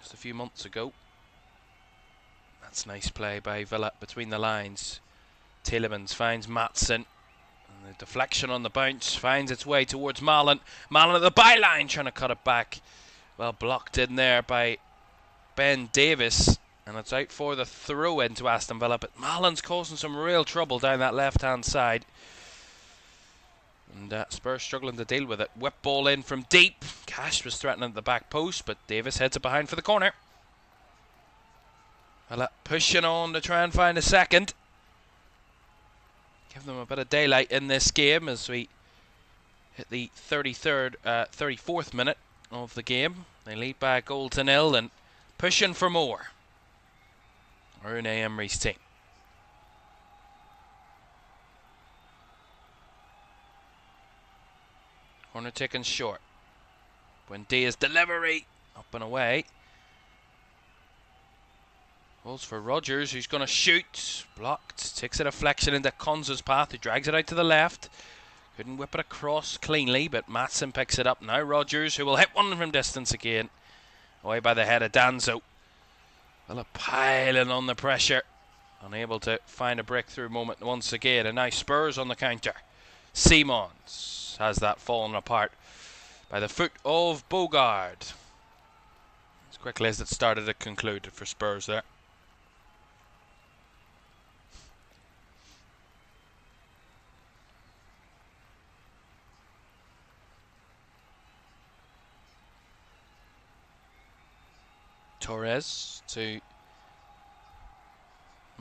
just a few months ago. That's nice play by Villa between the lines. Tielemans finds Maatsen, and the deflection on the bounce finds its way towards Malen. Malen at the byline trying to cut it back. Well blocked in there by Ben Davis, and it's out for the throw into Aston Villa, but Malen's causing some real trouble down that left hand side, and Spurs struggling to deal with it. Whip ball in from deep. Cash was threatening at the back post, but Davis heads it behind for the corner. Villa pushing on to try and find a second. Give them a bit of daylight in this game as we hit the 34th minute of the game. They lead by a goal to nil and pushing for more. Unai Emery's team. Corner taken short. Buendia's delivery up and away. Balls for Rodgers, who's going to shoot. Blocked. Takes a deflection into Konza's path, who drags it out to the left. Couldn't whip it across cleanly, but Maatsen picks it up. Now Rodgers, who will hit one from distance again. Away by the head of Danzo. Villa piling on the pressure. Unable to find a breakthrough moment once again. And now Spurs on the counter. Simons has that fallen apart by the foot of Bogard. As quickly as it started, it concluded for Spurs there. Torres to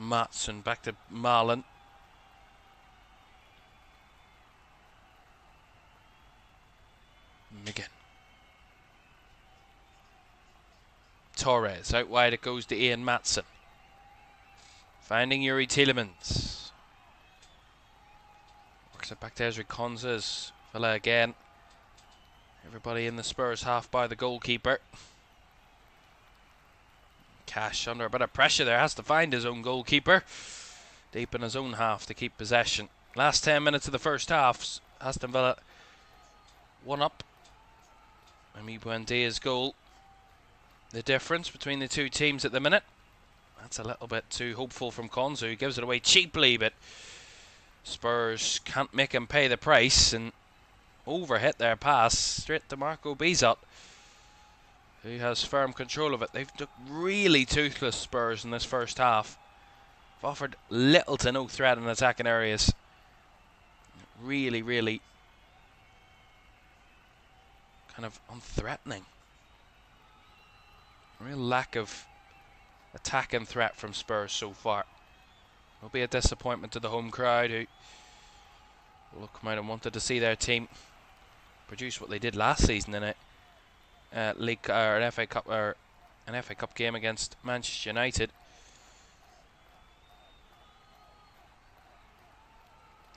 Maatsen, back to Malen. Again. Torres, out wide it goes to Ian Maatsen. Finding Yuri Tielemans. Works it back to Ezri Konza's Villa again. Everybody in the Spurs half by the goalkeeper. Cash under a bit of pressure there, has to find his own goalkeeper. Deep in his own half to keep possession. Last 10 minutes of the first half, Aston Villa 1 up. Emi Buendia's goal. The difference between the two teams at the minute. That's a little bit too hopeful from Konza, who gives it away cheaply, but Spurs can't make him pay the price and overhit their pass straight to Marco Bizot, who has firm control of it. They've looked really toothless, Spurs, in this first half. have offered little to no threat in attacking areas. Really, really kind of unthreatening. Real lack of attack and threat from Spurs so far. Will be a disappointment to the home crowd, who will come out and wanted to see their team produce what they did last season in a league or an FA Cup game against Manchester United.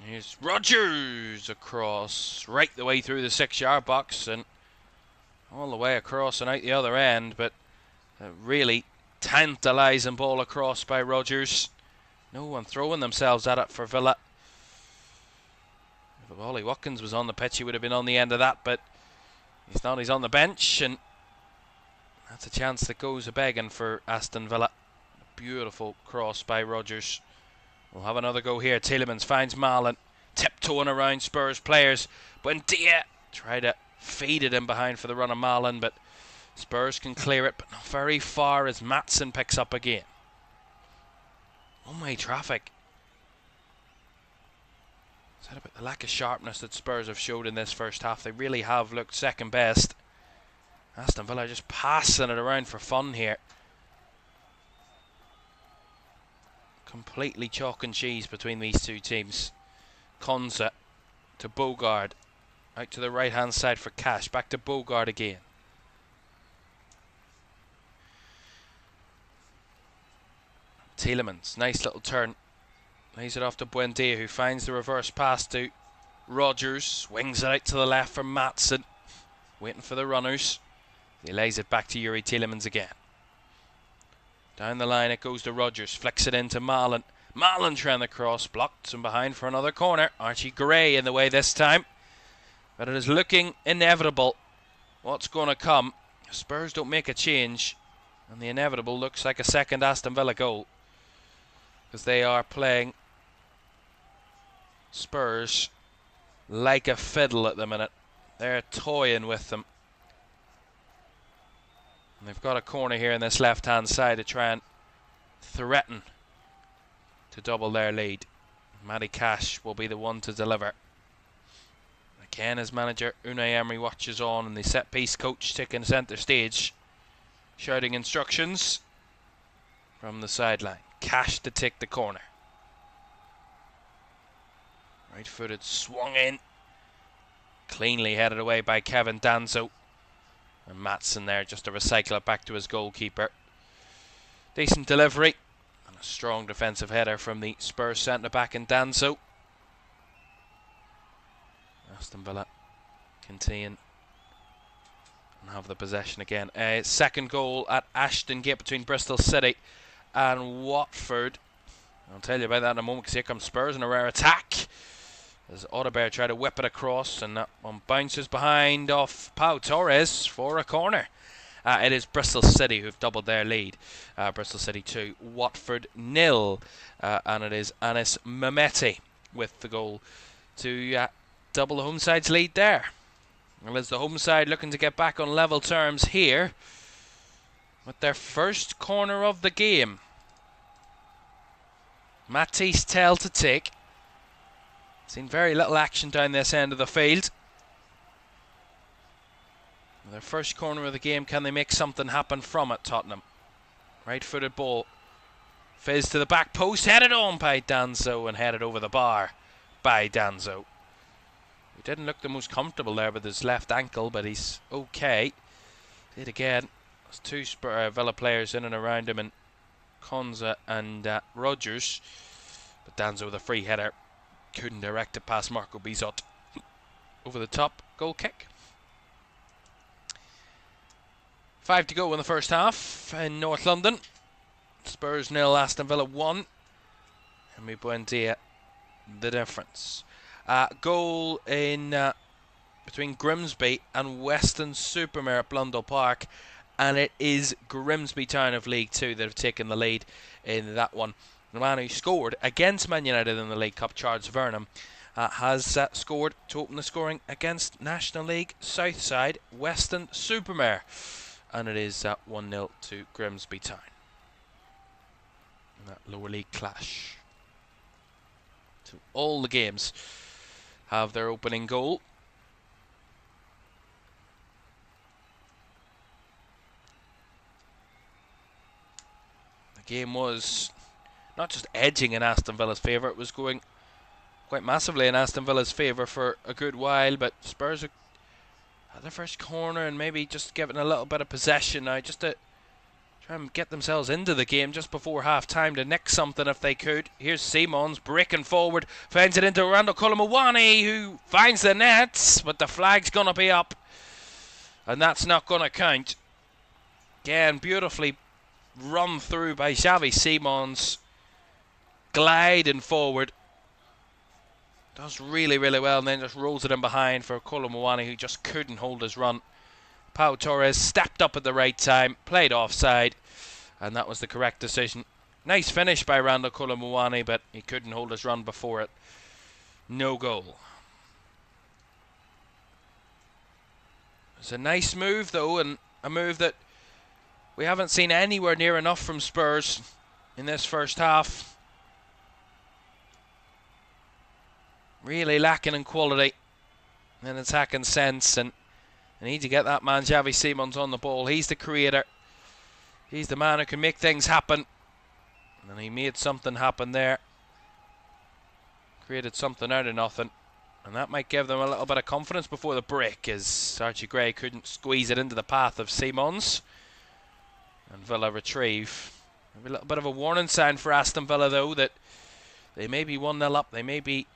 Here's Rodgers across, right the way through the 6-yard box and all the way across and out the other end, but really tantalising ball across by Rodgers. No one throwing themselves at it for Villa. If Ollie Watkins was on the pitch, he would have been on the end of that, but he's not. He's on the bench, and that's a chance that goes a-begging for Aston Villa. Beautiful cross by Rodgers. We'll have another go here. Tielemans finds Marlon, tiptoeing around Spurs players. Buendia tried to feed it in behind for the run of Marlon, but Spurs can clear it, but not very far as Maatsen picks up again. One-way traffic. Is that about the lack of sharpness that Spurs have showed in this first half? They really have looked second best. Aston Villa just passing it around for fun here. Completely chalk and cheese between these two teams. Konza to Bogard. Out to the right hand side for Cash. Back to Bogard again. Tielemans, nice little turn. Lays it off to Buendia, who finds the reverse pass to Rodgers. Swings it out to the left for Maatsen. Waiting for the runners. He lays it back to Youri Tielemans again. Down the line it goes to Rodgers. Flicks it into Marlon. Marlon trying the cross. Blocked and behind for another corner. Archie Gray in the way this time. But it is looking inevitable what's going to come. Spurs don't make a change. And the inevitable looks like a second Aston Villa goal. Because they are playing Spurs like a fiddle at the minute. They're toying with them. And they've got a corner here in this left-hand side to try and threaten to double their lead. Matty Cash will be the one to deliver. Again, as manager Unai Emery watches on, and the set-piece coach taking centre stage, shouting instructions from the sideline. Cash to take the corner. Right-footed, swung in. Cleanly headed away by Kevin Danso. And Maatsen there just to recycle it back to his goalkeeper. Decent delivery. And a strong defensive header from the Spurs centre-back in Danso. Aston Villa continue and have the possession again. Second goal at Ashton Gate between Bristol City and Watford. I'll tell you about that in a moment, because here comes Spurs in a rare attack. As Audebert tried to whip it across, and that one bounces behind off Pau Torres for a corner. It is Bristol City who've doubled their lead. Bristol City 2, Watford 0. And it is Anis Mehmeti with the goal to double the home side's lead there. Well, as the home side looking to get back on level terms here with their first corner of the game. Matisse Tell to take. Seen very little action down this end of the field. Their first corner of the game, can they make something happen from it, Tottenham? Right-footed ball. Fizz to the back post, headed on by Danso and headed over the bar by Danso. He didn't look the most comfortable there with his left ankle, but he's okay. Did again. There's two Villa players in and around him, and Konza and Rodgers. But Danso with a free header. Couldn't direct it past Marco Bizot. Over the top, goal kick. 5 to go in the first half in North London. Spurs 0, Aston Villa 1. Henry Buendia, the difference. Goal in between Grimsby and Weston-super-Mare at Blundell Park, and it is Grimsby Town of League 2 that have taken the lead in that one. The man who scored against Man United in the League Cup, Charles Vernam, has scored to open the scoring against National League Southside Weston-super-Mare, and it is 1-0 to Grimsby Town. that lower league clash. So all the games have their opening goal. The game was not just edging in Aston Villa's favour, it was going quite massively in Aston Villa's favour for a good while, but Spurs are at their first corner and maybe just giving a little bit of possession now just to try and get themselves into the game just before half time to nick something if they could. Here's Simons breaking forward, finds it into Randall Caoimhan, who finds the nets, but the flag's going to be up and that's not going to count. Again, beautifully run through by Xavi Simons, gliding forward. Does really, really well and then just rolls it in behind for Caoimhan, who just couldn't hold his run. Pau Torres stepped up at the right time, played offside, and that was the correct decision. Nice finish by Randall Caoimhan, but he couldn't hold his run before it. No goal. It's a nice move though, and a move that we haven't seen anywhere near enough from Spurs in this first half. Really lacking in quality and attacking sense, and they need to get that man Xavi Simons on the ball. He's the creator. He's the man who can make things happen. And he made something happen there. Created something out of nothing. And that might give them a little bit of confidence before the break, as Archie Gray couldn't squeeze it into the path of Simons. And Villa retrieve. Maybe a little bit of a warning sign for Aston Villa though, that they may be 1-0 up. They may be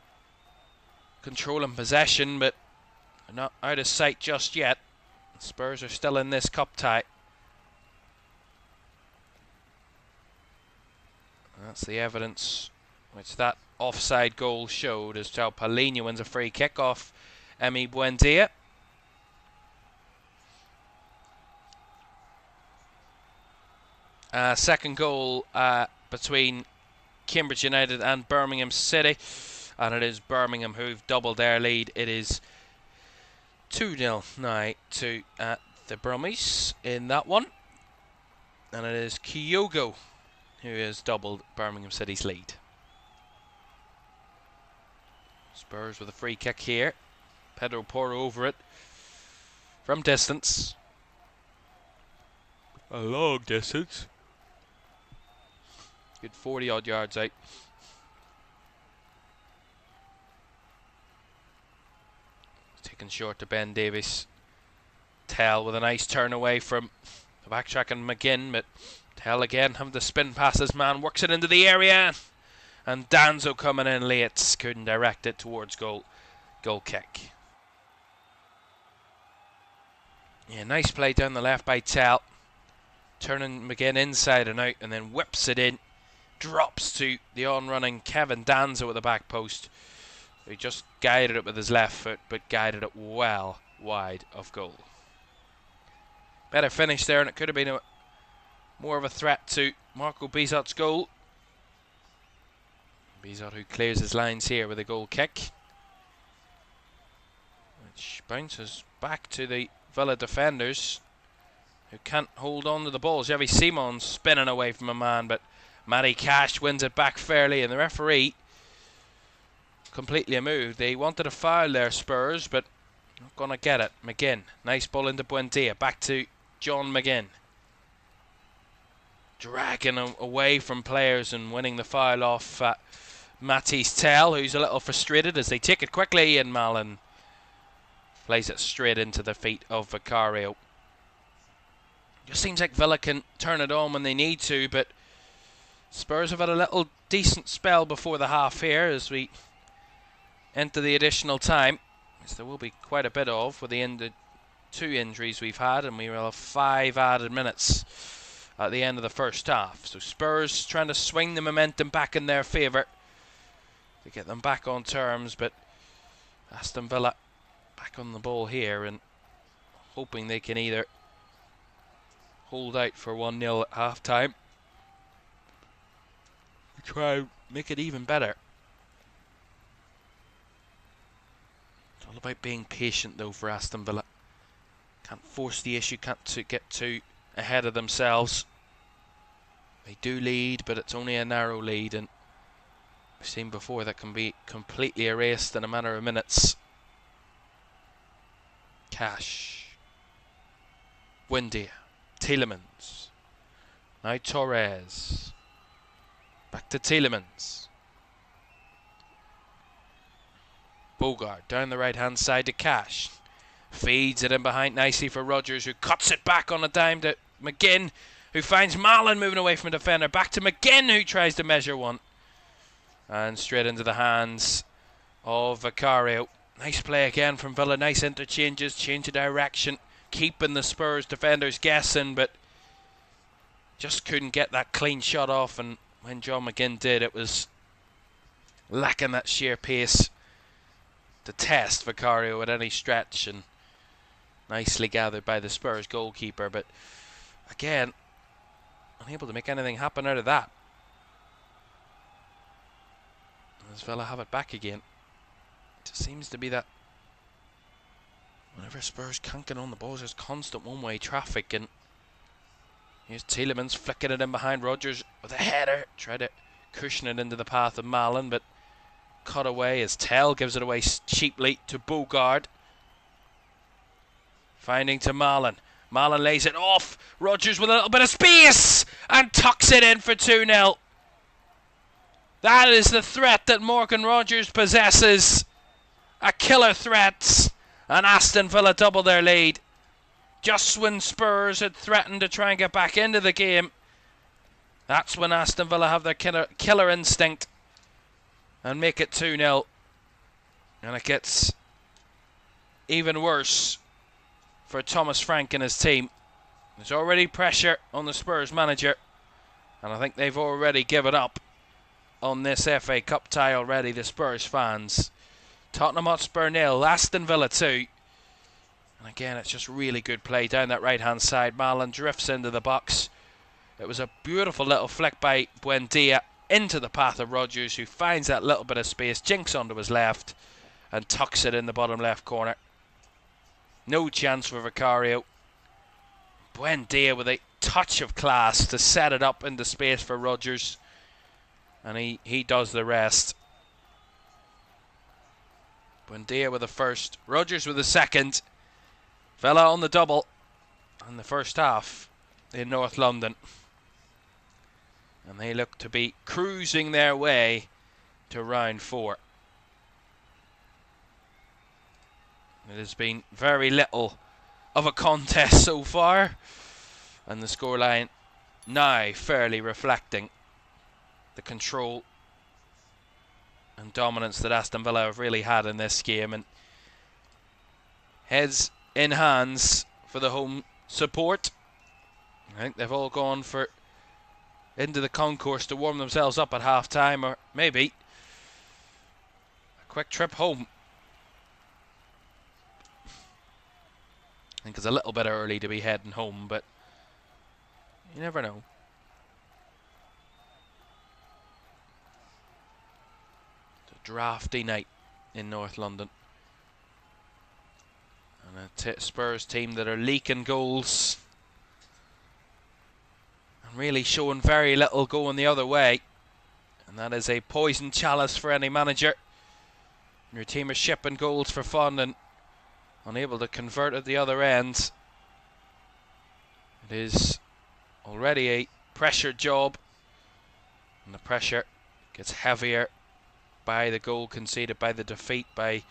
controlling possession, but they're not out of sight just yet. Spurs are still in this cup tie. And that's the evidence which that offside goal showed, as João Paulinho wins a free kick off Emi Buendia. Second goal between Cambridge United and Birmingham City, and it is Birmingham who've doubled their lead. It is 2-0 now to the Brummies in that one, and it is Kyogo who has doubled Birmingham City's lead. Spurs with a free kick here. Pedro Porro over it from distance. A long distance. Good 40 odd yards out. Taken short to Ben Davies. Tell with a nice turn away from the backtracking McGinn, but Tell again having to spin past his man, works it into the area, and Danzo coming in late, couldn't direct it towards goal. Goal kick. Yeah, nice play down the left by Tell, turning McGinn inside and out, and then whips it in, drops to the on-running Kevin Danzo at the back post. He just guided it with his left foot, but guided it well wide of goal. Better finish there, and it could have been more of a threat to Marco Bizot's goal. Bizot who clears his lines here with a goal kick, which bounces back to the Villa defenders, who can't hold on to the ball. Xavi Simons spinning away from a man, but Matty Cash wins it back fairly, and the referee completely moved. They wanted a foul there, Spurs, but not going to get it. McGinn, nice ball into Buendia, back to John McGinn. Dragging away from players and winning the foul off Matisse Tell, who's a little frustrated as they take it quickly, and Malin plays it straight into the feet of Vicario. Just seems like Villa can turn it on when they need to, but Spurs have had a little decent spell before the half here as we enter the additional time, which there will be quite a bit of with the 2 injuries we've had, and we will have 5 added minutes at the end of the first half. So Spurs trying to swing the momentum back in their favour to get them back on terms, but Aston Villa back on the ball here and hoping they can either hold out for 1-0 at half time, try and make it even better. It's all about being patient though for Aston Villa. Can't force the issue, can't get too ahead of themselves. They do lead, but it's only a narrow lead, and we've seen before that can be completely erased in a matter of minutes. Cash. Buendia. Tielemans. Now Torres. Back to Tielemans. Bogart down the right hand side to Cash. Feeds it in behind nicely for Rodgers, who cuts it back on a dime to McGinn, who finds Mallon moving away from a defender. Back to McGinn, who tries to measure one. And straight into the hands of Vicario. Nice play again from Villa. Nice interchanges, change of direction, keeping the Spurs defenders guessing, but just couldn't get that clean shot off. And when John McGinn did, it was lacking that sheer pace to test Vicario at any stretch, and nicely gathered by the Spurs goalkeeper, but again, unable to make anything happen out of that. As Villa have it back again. It just seems to be that whenever Spurs can't get on the balls, there's constant one-way traffic, and here's Tielemans flicking it in behind Rodgers with a header. Tried to cushion it into the path of Mallon, but cut away as Tell gives it away cheaply to Bogard. Finding to Mallon. Mallon lays it off. Rodgers with a little bit of space and tucks it in for 2-0. That is the threat that Morgan Rodgers possesses. A killer threat. And Aston Villa double their lead. Just when Spurs had threatened to try and get back into the game, that's when Aston Villa have their killer instinct and make it 2-0. And it gets even worse for Thomas Frank and his team. There's already pressure on the Spurs manager, and I think they've already given up on this FA Cup tie already, the Spurs fans. Tottenham Hotspur 0, Aston Villa 2. And again, it's just really good play down that right hand side. Mallon drifts into the box. It was a beautiful little flick by Buendia into the path of Rodgers, who finds that little bit of space, jinks onto his left, and tucks it in the bottom left corner. No chance for Vicario. Buendia with a touch of class to set it up into space for Rodgers, and he does the rest. Buendia with the first, Rodgers with the second. Villa on the double in the first half in North London, and they look to be cruising their way to round 4. It has been very little of a contest so far, and the scoreline now fairly reflecting the control and dominance that Aston Villa have really had in this game. And heads in hands for the home support. I think they've all gone for into the concourse to warm themselves up at half time, or maybe a quick trip home. I think it's a little bit early to be heading home, but you never know. It's a drafty night in North London, and a Spurs team that are leaking goals and really showing very little going the other way, and that is a poison chalice for any manager. Your team is shipping goals for fun and unable to convert at the other end. It is already a pressure job, and the pressure gets heavier by the goal conceded, by the defeat, by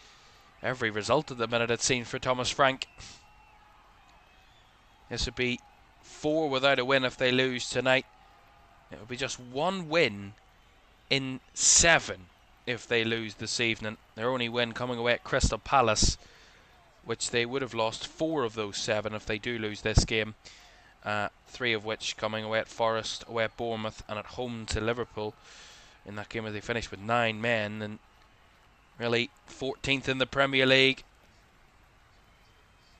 every result at the minute it seems for Thomas Frank. This would be 4 without a win if they lose tonight. It would be just 1 win in 7 if they lose this evening. Their only win coming away at Crystal Palace, which they would have lost 4 of those 7 if they do lose this game. 3 of which coming away at Forest, away at Bournemouth, and at home to Liverpool. In that game where they finished with 9 men, and really 14th in the Premier League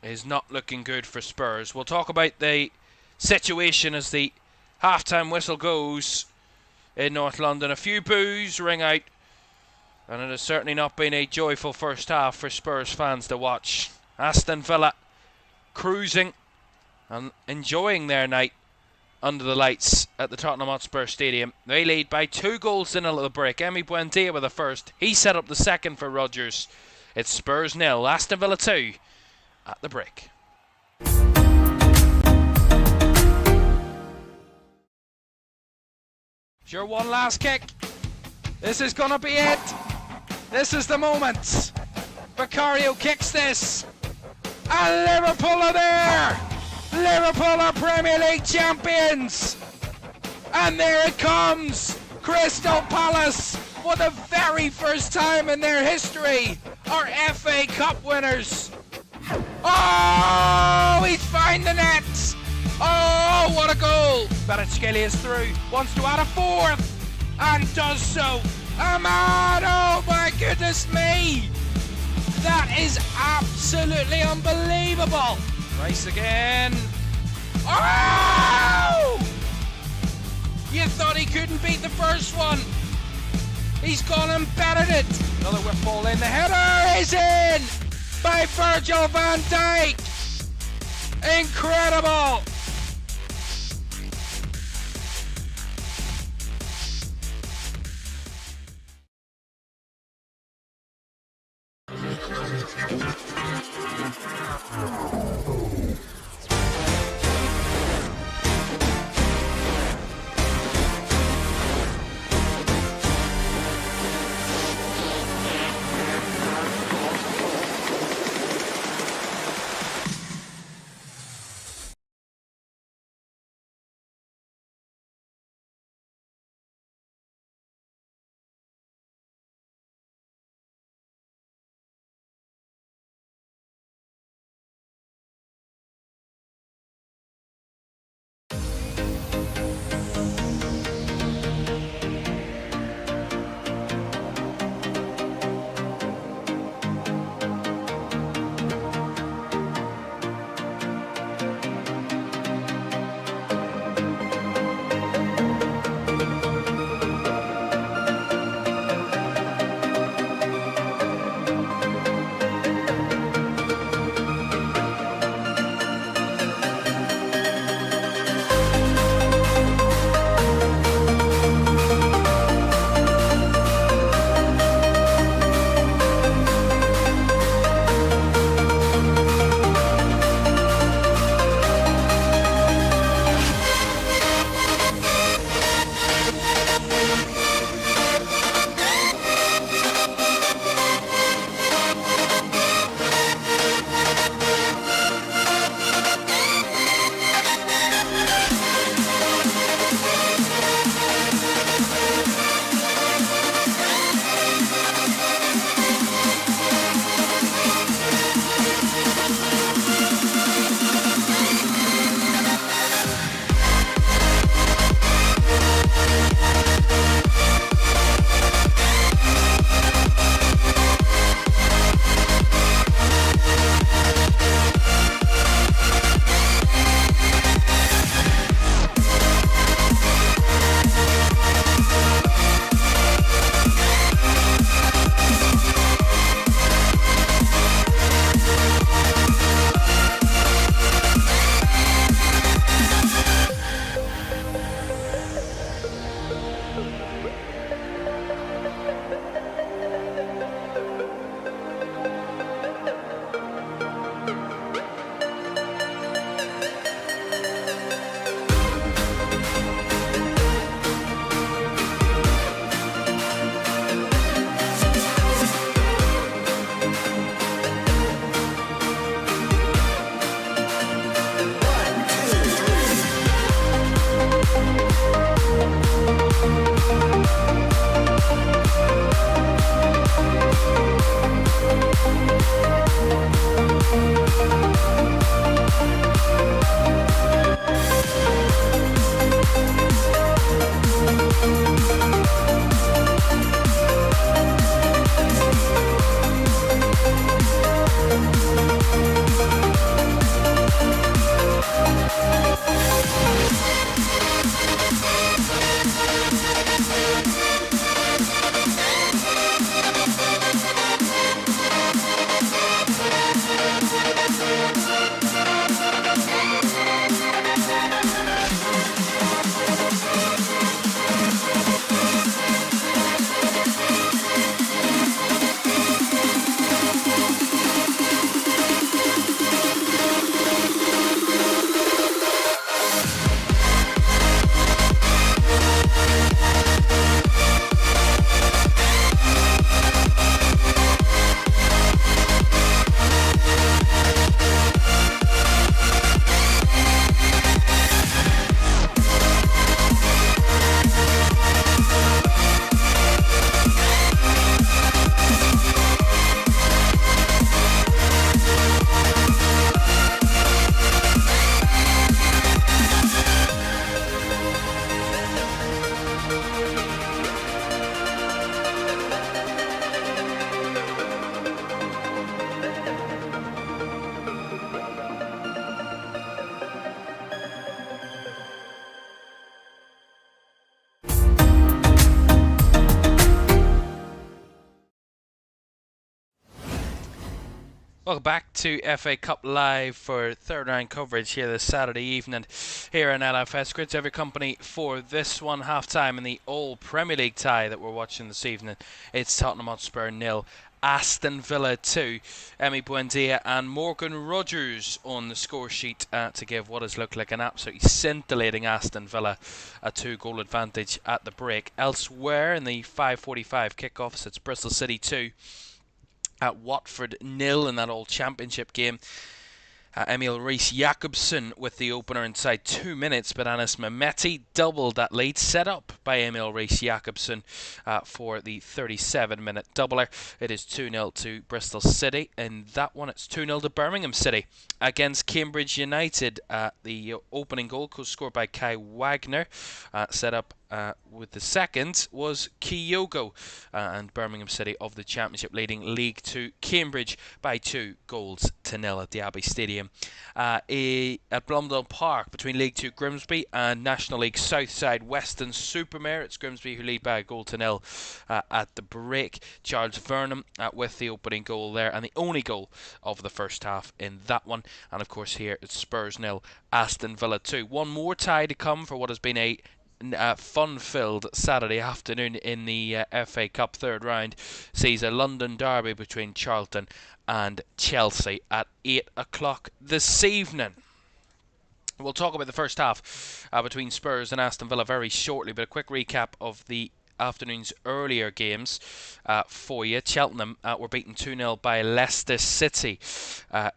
is not looking good for Spurs. We'll talk about the situation as the half-time whistle goes in North London. A few boos ring out, and it has certainly not been a joyful first half for Spurs fans to watch. Aston Villa cruising and enjoying their night under the lights at the Tottenham Hotspur Stadium. They lead by 2 goals to 0 at the break. Emi Buendia with the first. He set up the second for Rodgers. It's Spurs 0, Aston Villa 2 at the break. Sure, one last kick. This is gonna be it. This is the moment. Vicario kicks this. And Liverpool are there. Liverpool are Premier League champions. And there it comes. Crystal Palace, for the very first time in their history, are FA Cup winners. Oh, he's found the net. Oh, what a goal. Kvaratskhelia is through, wants to add a fourth, and does so. Ahmad, oh my goodness me. That is absolutely unbelievable. Rice again. Oh! You thought he couldn't beat the first one. He's gone and battered it. Another whip ball in. The header is in by Virgil van Dijk. Incredible. Welcome back to FA Cup Live for third round coverage here this Saturday evening here in LFS. Great to have your company for this one, half time in the all Premier League tie that we're watching this evening. It's Tottenham Hotspur 0, Aston Villa 2. Emi Buendia and Morgan Rogers on the score sheet to give what has looked like an absolutely scintillating Aston Villa a 2-goal advantage at the break. Elsewhere in the 5:45 kickoffs, it's Bristol City 2. At Watford 0 in that old championship game. Emil Rees-Jacobsen with the opener inside 2 minutes, but Anis Mehmeti doubled that lead, set up by Emil Rees-Jacobsen for the 37-minute doubler. It is 2-0 to Bristol City. In that one, it's 2-0 to Birmingham City against Cambridge United. The opening goal was scored by Kai Wagner, set up with the second was Kyogo, and Birmingham City of the Championship leading League 2 Cambridge by 2-0 at the Abbey Stadium. At Blundell Park between League 2 Grimsby and National League Southside Weston-super-Mare, it's Grimsby who lead by 1-0 at the break. Charles Vernon with the opening goal there, and the only goal of the first half in that one. And of course here it's Spurs 0, Aston Villa 2. One more tie to come for what has been a fun-filled Saturday afternoon in the FA Cup third round. Sees a London derby between Charlton and Chelsea at 8 o'clock this evening. We'll talk about the first half between Spurs and Aston Villa very shortly, but a quick recap of the afternoon's earlier games for you. Cheltenham were beaten 2-0 by Leicester City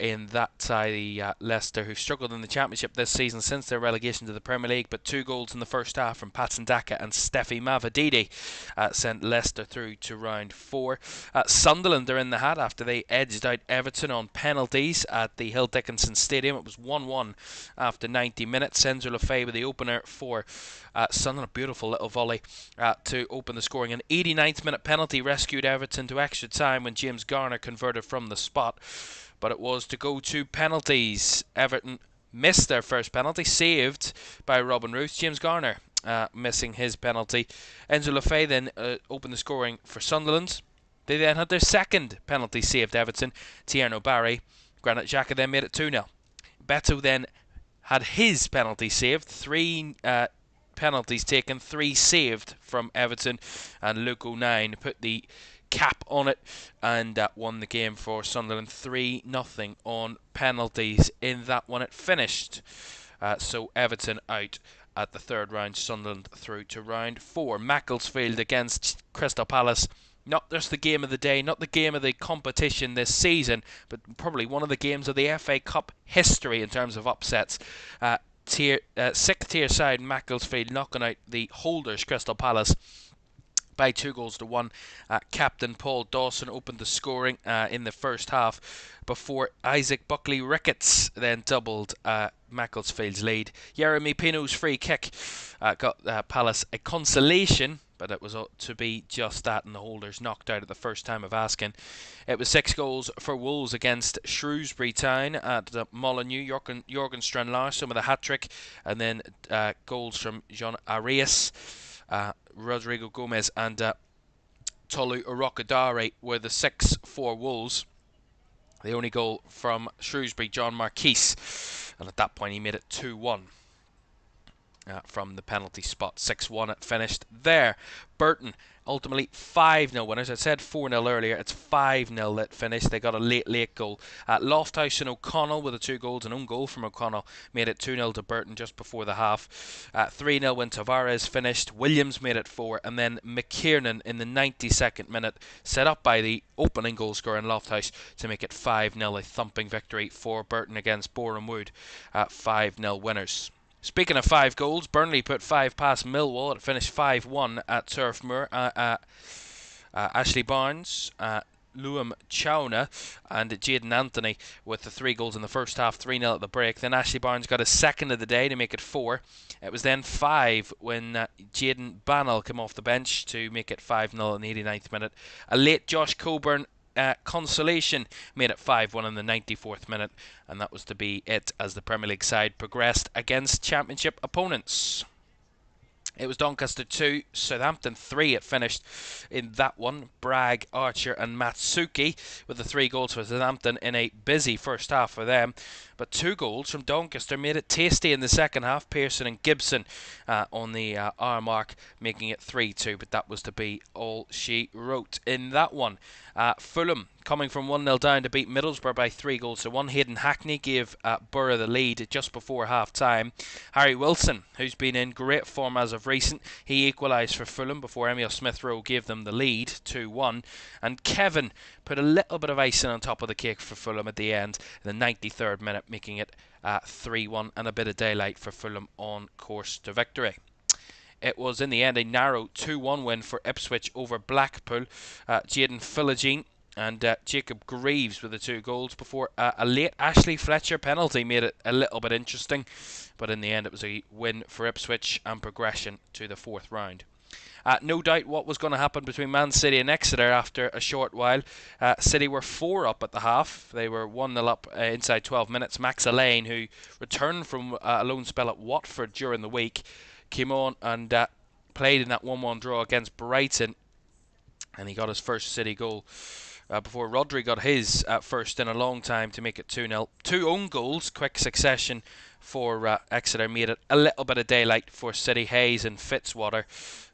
in that tie. Leicester, who've struggled in the Championship this season since their relegation to the Premier League, but 2 goals in the first half from Patson Daka and Steffi Mavididi sent Leicester through to round 4. Sunderland are in the hat after they edged out Everton on penalties at the Hill Dickinson Stadium. It was 1-1 after 90 minutes. Enzo Lefebvre with the opener for Sunderland. A beautiful little volley to open the scoring. An 89th minute penalty rescued Everton to extra time when James Garner converted from the spot, but it was to go to penalties. Everton missed their first penalty, saved by Robin Ruth. James Garner missing his penalty. Enzo Lefebvre then opened the scoring for Sunderland. They then had their second penalty saved, Everton. Tierno Barry. Granit Xhaka then made it 2-0. Beto then had his penalty saved. 3 penalties taken, 3 saved from Everton, and Luke O'Nien put the cap on it and won the game for Sunderland 3-0 on penalties. In that one it finished. So Everton out at the third round, Sunderland through to round 4. Macclesfield against Crystal Palace. Not just the game of the day, not the game of the competition this season, but probably one of the games of the FA Cup history in terms of upsets. 6th tier side Macclesfield knocking out the holders Crystal Palace by 2-1. Captain Paul Dawson opened the scoring in the first half before Isaac Buckley-Ricketts then doubled Macclesfield's lead. Jeremy Pino's free kick got Palace a consolation, but it was to be just that, and the holders knocked out at the first time of asking. It was 6 goals for Wolves against Shrewsbury Town at Molineux. Jorgen Strand Larsson with a hat-trick, and then goals from Jean Arias, Rodrigo Gomez and Tolu Urokadare were the 6 for Wolves. The only goal from Shrewsbury, John Marquise, and at that point he made it 2-1. From the penalty spot. 6-1 it finished there. Burton ultimately 5-0 winners. I said 4-0 earlier. It's 5-0 that finished. They got a late goal. Lofthouse and O'Connell with the 2 goals. An own goal from O'Connell made it 2-0 to Burton just before the half. 3-0 when Tavares finished. Williams made it 4, and then McKiernan in the 92nd minute, set up by the opening goal scorer in Lofthouse, to make it 5-0. A thumping victory for Burton against Boreham Wood. 5-0 winners. Speaking of 5 goals, Burnley put 5 past Millwall. It finished 5-1 at Turf Moor. Ashley Barnes, Liam Chowna and Jaden Anthony with the 3 goals in the first half, 3-0 at the break. Then Ashley Barnes got his second of the day to make it 4. It was then 5 when Jaden Bannell came off the bench to make it 5-0 in the 89th minute. A late Josh Coburn consolation made it 5-1 in the 94th minute, and that was to be it as the Premier League side progressed against Championship opponents. It was Doncaster 2, Southampton 3 it finished in that one. Bragg, Archer and Matsuki with the 3 goals for Southampton in a busy first half for them. But 2 goals from Doncaster made it tasty in the second half. Pearson and Gibson on the hour mark, making it 3-2. But that was to be all she wrote in that one. Fulham coming from 1-0 down to beat Middlesbrough by 3 goals to 1. Hayden Hackney gave Borough the lead just before half time. Harry Wilson, who's been in great form as of recent, he equalised for Fulham before Emile Smith-Rowe gave them the lead 2-1. And Kevin put a little bit of icing on top of the cake for Fulham at the end in the 93rd minute, making it 3-1 and a bit of daylight for Fulham on course to victory. It was in the end a narrow 2-1 win for Ipswich over Blackpool. Jayden Philogene and Jacob Greaves with the 2 goals before a late Ashley Fletcher penalty made it a little bit interesting. But in the end it was a win for Ipswich and progression to the 4th round. No doubt what was going to happen between Man City and Exeter after a short while. City were 4 up at the half. They were 1-0 up inside 12 minutes. Max Allain, who returned from a loan spell at Watford during the week, came on and played in that 1-1 draw against Brighton, and he got his first City goal before Rodri got his first in a long time to make it 2-0. 2 own goals, quick succession for Exeter, made it a little bit of daylight for City. Hayes and Fitzwater,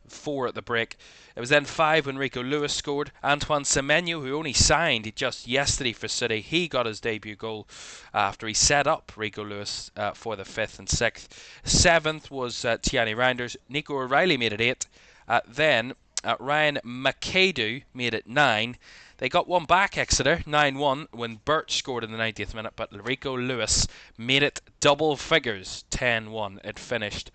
4 at the break. It was then 5 when Rico Lewis scored. Antoine Semenyo, who only signed just yesterday for City, he got his debut goal after he set up Rico Lewis for the 5th and 6th. 7th was Tiani Reinders. Nico O'Reilly made it 8. Then Ryan McAdoo made it 9. They got one back, Exeter, 9-1, when Birch scored in the 90th minute, but Rico Lewis made it double figures, 10-1. It finished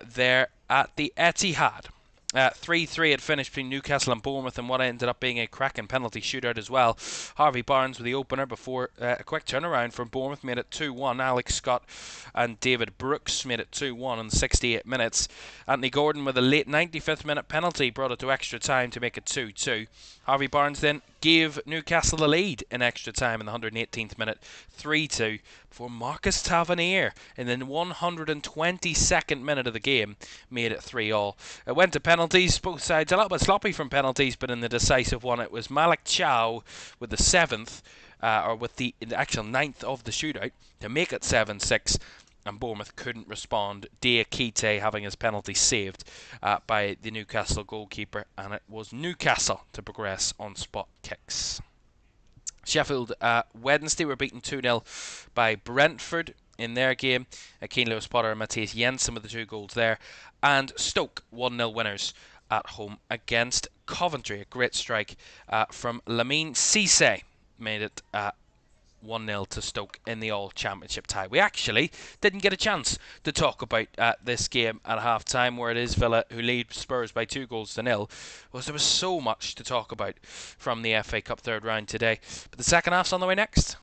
there at the Etihad. 3-3 it finished between Newcastle and Bournemouth in what ended up being a cracking penalty shootout as well. Harvey Barnes with the opener before a quick turnaround from Bournemouth made it 2-1. Alex Scott and David Brooks made it 2-1 in 68 minutes. Anthony Gordon with a late 95th minute penalty brought it to extra time to make it 2-2. Harvey Barnes then gave Newcastle the lead in extra time in the 118th minute, 3-2, before Marcus Tavernier in the 122nd minute of the game made it 3-all. It went to penalties, both sides a little bit sloppy from penalties, but in the decisive one it was Malik Chow with the 7th, or with the actual 9th of the shootout, to make it 7-6. And Bournemouth couldn't respond. Diakite having his penalty saved by the Newcastle goalkeeper, and it was Newcastle to progress on spot kicks. Sheffield Wednesday were beaten 2-0 by Brentford in their game. Keane Lewis-Potter and Matthias Jensen with the 2 goals there. And Stoke 1-0 winners at home against Coventry. A great strike from Lamine Cisse made it 1-0 to Stoke in the All-Championship tie. We actually didn't get a chance to talk about this game at half-time, where it is Villa who lead Spurs by 2-0, because there was so much to talk about from the FA Cup 3rd round today. But the second half's on the way next.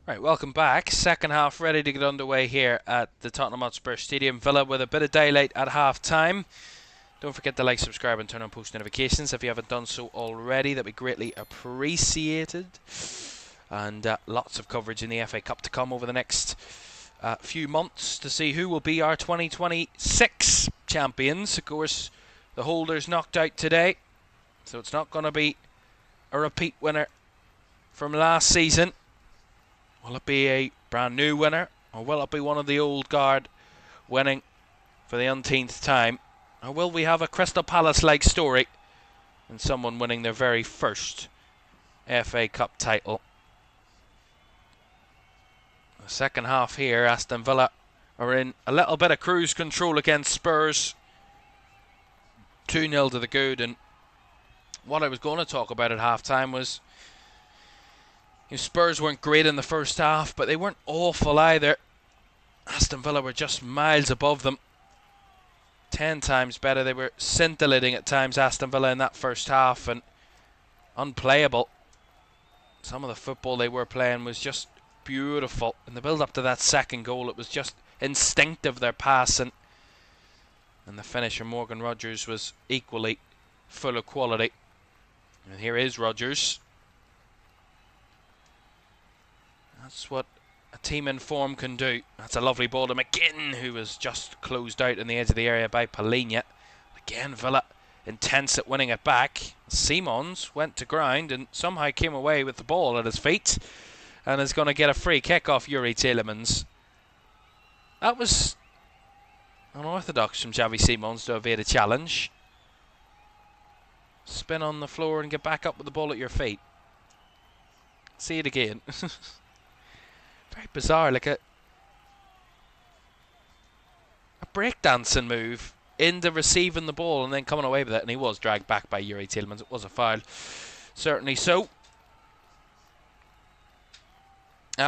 Right, welcome back. Second half ready to get underway here at the Tottenham Hotspur Stadium. Villa with a bit of daylight at half time. Don't forget to like, subscribe and turn on post notifications if you haven't done so already. That'd be greatly appreciated. And lots of coverage in the FA Cup to come over the next few months to see who will be our 2026 champions. Of course, the holders knocked out today, so it's not going to be a repeat winner from last season. Will it be a brand new winner, or will it be one of the old guard winning for the umpteenth time? Or will we have a Crystal Palace-like story and someone winning their very first FA Cup title? The second half here, Aston Villa are in a little bit of cruise control against Spurs. 2-0 to the good, and what I was going to talk about at half-time was Spurs weren't great in the first half, but they weren't awful either. Aston Villa were just miles above them. 10 times better. They were scintillating at times, Aston Villa, in that first half, and unplayable. Some of the football they were playing was just beautiful. In the build-up to that second goal, it was just instinctive, their passing. And the finisher, Morgan Rogers, was equally full of quality. And here is Rodgers. That's what a team in form can do. That's a lovely ball to McGinn, who was just closed out in the edge of the area by Palhinha. Again, Villa intense at winning it back. Simons went to ground and somehow came away with the ball at his feet and is going to get a free kick off Yuri Tielemans. That was unorthodox from Xavi Simons to evade a challenge. Spin on the floor and get back up with the ball at your feet. See it again. Very bizarre, like a breakdancing move into receiving the ball and then coming away with it, and he was dragged back by Yuri Tielemans. It was a foul, certainly so.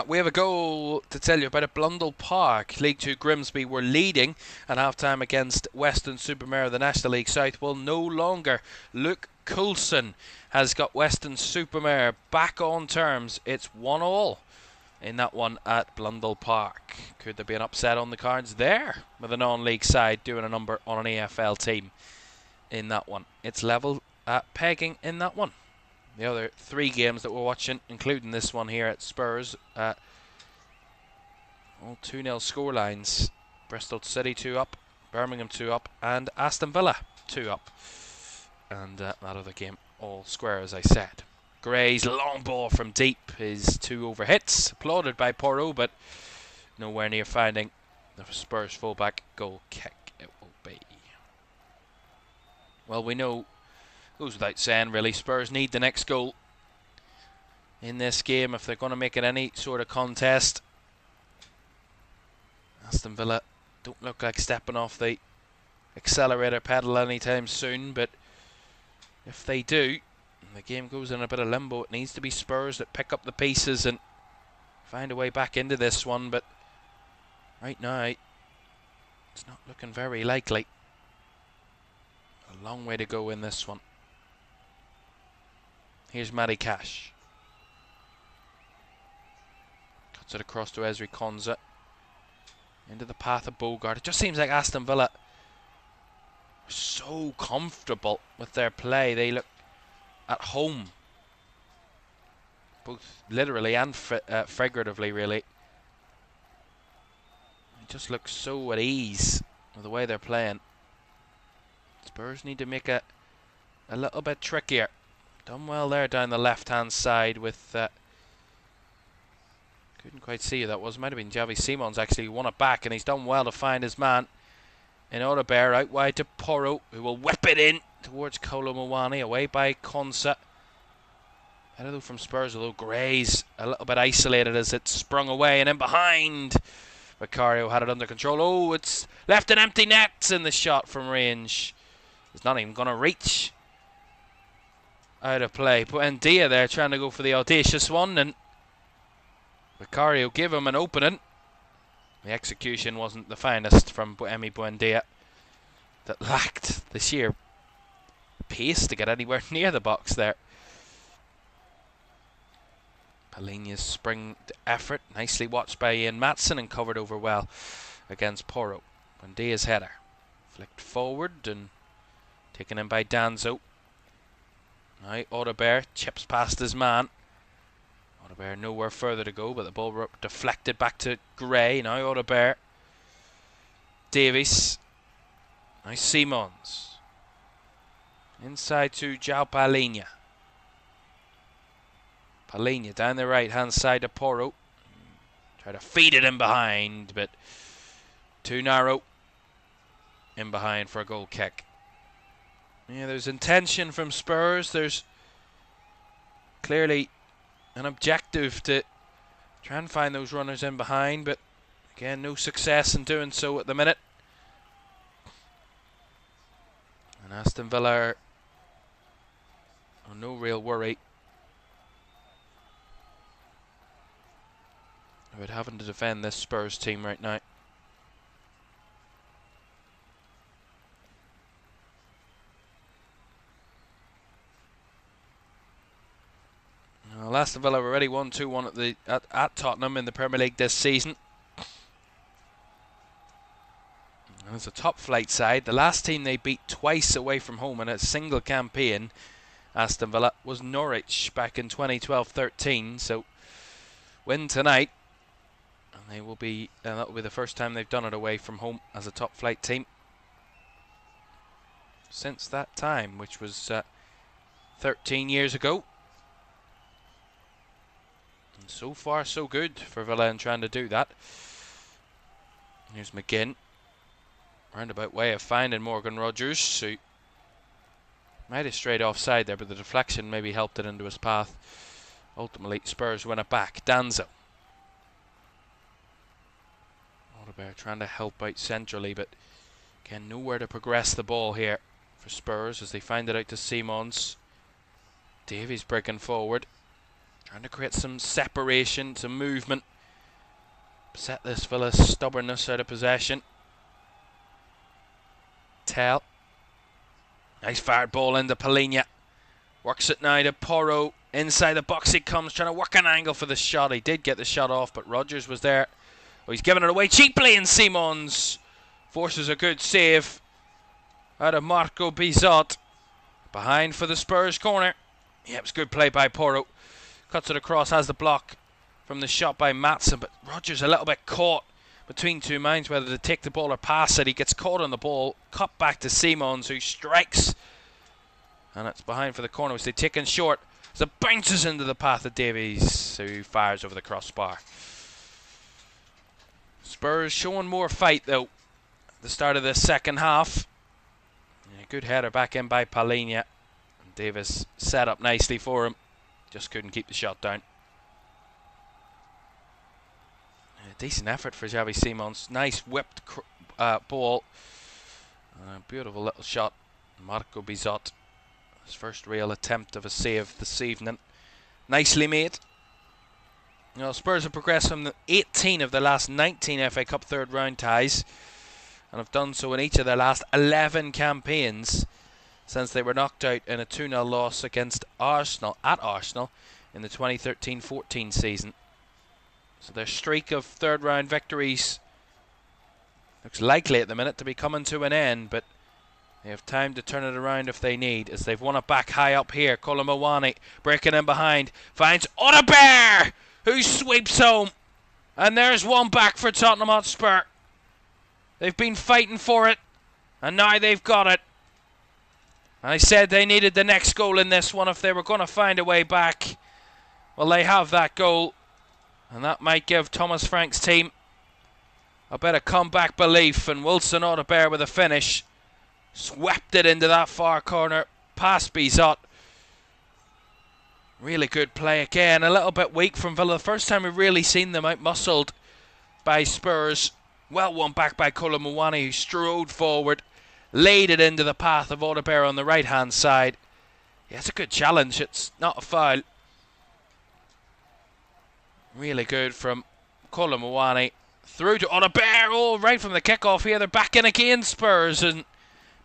We have a goal to tell you about at Blundell Park. League 2 Grimsby were leading at half-time against Weston-super-Mare. The National League South will no longer. Luke Coulson has got Weston-super-Mare back on terms. It's 1-1 in that one at Blundell Park. Could there be an upset on the cards there with a non-league side doing a number on an AFL team in that one? It's level at pegging in that one. The other 3 games that we're watching, including this one here at Spurs, all 2-0 scorelines. Bristol City 2 up, Birmingham 2 up, and Aston Villa 2 up. And that other game all square, as I said. Gray's long ball from deep, his 2 over hits, applauded by Porro, but nowhere near finding the Spurs fullback. Goal kick it will be. Well, we know, goes without saying really, Spurs need the next goal in this game if they're going to make it any sort of contest. Aston Villa don't look like stepping off the accelerator pedal anytime soon, but if they do, the game goes in a bit of limbo. It needs to be Spurs that pick up the pieces and find a way back into this one, but right now it's not looking very likely. A long way to go in this one. Here's Matty Cash. Cuts it across to Ezri Konza. Into the path of Bogart. It just seems like Aston Villa are so comfortable with their play. They look at home, both literally and figuratively, really. They just look so at ease with the way they're playing. Spurs need to make it a little bit trickier. Done well there down the left-hand side with... couldn't quite see who that was. Might have been Xavi Simons, actually, who won it back, and he's done well to find his man in Odebear out wide to Porro, who will whip it in towards Kolo Muani, away by Konsa. Better though from Spurs, although Gray's a little bit isolated as it sprung away, and in behind Vicario had it under control. Oh, it's left an empty net in the shot from range. It's not even going to reach. Out of play. Buendia there trying to go for the audacious one, and Vicario gave him an opening. The execution wasn't the finest from Emi Buendia. That lacked the sheer pace to get anywhere near the box there. Palhinha's spring effort, nicely watched by Ian Matson and covered over well against Porro. Buendia's header flicked forward and taken in by Danzo. Now Odebear chips past his man. Odebear nowhere further to go, but the ball deflected back to Gray. Now Odebear. Davies. Now Simons. Inside to João Palhinha. Palhinha down the right hand side to Porro. Try to feed it in behind, but too narrow. In behind for a goal kick. Yeah, there's intention from Spurs. There's clearly an objective to try and find those runners in behind, but again, no success in doing so at the minute. And Aston Villa are no real worry about having to defend this Spurs team right now. Well, Aston Villa have already won 2-1 at Tottenham in the Premier League this season. It's a top flight side. The last team they beat twice away from home in a single campaign Aston Villa was Norwich back in 2012-13. So win tonight, and they will be that will be the first time they've done it away from home as a top flight team since that time, which was 13 years ago. And so far so good for Villa in trying to do that. Here's McGinn. Roundabout way of finding Morgan Rogers, who might have strayed offside there, but the deflection maybe helped it into his path. Ultimately, Spurs win it back. Danzo. Odegaard trying to help out centrally, but again, nowhere to progress the ball here for Spurs as they find it out to Simons. Davies breaking forward, trying to create some separation, some movement. Set this Villa's stubbornness out of possession. Tell. Nice fired ball into Palhinha. Works it now to Porro. Inside the box he comes, trying to work an angle for the shot. He did get the shot off, but Rogers was there. Oh, he's giving it away cheaply, and Simons forces a good save out of Marco Bizot. Behind for the Spurs corner. Yeah, it was good play by Porro. Cuts it across, has the block from the shot by Maatsen, but Rogers a little bit caught between two minds whether to take the ball or pass it. He gets caught on the ball, cut back to Simons, who strikes, and it's behind for the corner, which they take in short as it bounces into the path of Davies, who fires over the crossbar. Spurs showing more fight though at the start of the second half. Yeah, good header back in by Palhinha, and Davies set up nicely for him, just couldn't keep the shot down. Decent effort for Xavi Simons. Nice whipped ball. Beautiful little shot. Marco Bizot. His first real attempt of a save this evening. Nicely made. You know, Spurs have progressed from 18 of their last 19 FA Cup third round ties, and have done so in each of their last 11 campaigns since they were knocked out in a 2-0 loss against Arsenal at Arsenal in the 2013-14 season. So their streak of third round victories looks likely at the minute to be coming to an end, but they have time to turn it around if they need, as they've won it back high up here. Colomawani breaking in behind, finds Odegaard, who sweeps home, and there's one back for Tottenham Hotspur. They've been fighting for it, and now they've got it. I said they needed the next goal in this one if they were going to find a way back. Well, they have that goal, and that might give Thomas Frank's team a bit of comeback belief. And Wilson Odegaard with a finish. Swept it into that far corner past Bizot. Really good play again. A little bit weak from Villa. The first time we've really seen them out-muscled by Spurs. Well won back by Colomawani, who strode forward, laid it into the path of Odegaard on the right-hand side. Yeah, it's a good challenge. It's not a foul. Really good from Colomawani. Through to Odegaard. Oh, right from the kickoff here. They're back in again, Spurs. And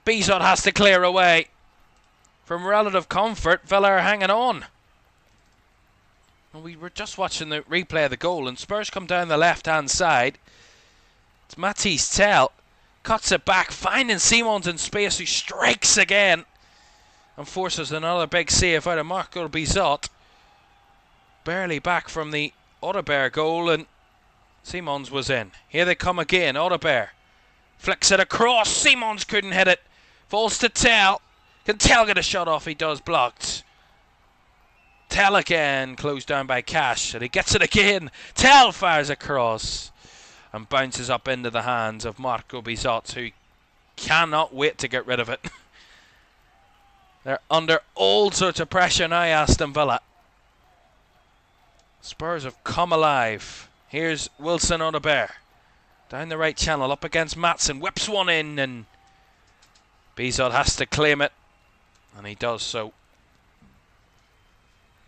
Bizot has to clear away. From relative comfort, Villa are hanging on. Well, we were just watching the replay of the goal, and Spurs come down the left-hand side. It's Matisse Tell. Cuts it back, finding Simons in space, who strikes again. And forces another big save out of Marco Bizot. Barely back from the Odegaard goal, and Simons was in. Here they come again. Odegaard flicks it across. Simons couldn't hit it. Falls to Tell. Can Tell get a shot off? He does. Blocked. Tell again. Closed down by Cash, and he gets it again. Tell fires across and bounces up into the hands of Marco Bizot, who cannot wait to get rid of it. They're under all sorts of pressure now, Aston Villa. Spurs have come alive. Here's Wilson Odegaard. Down the right channel, up against Maatsen. Whips one in, and Bizot has to claim it. And he does so.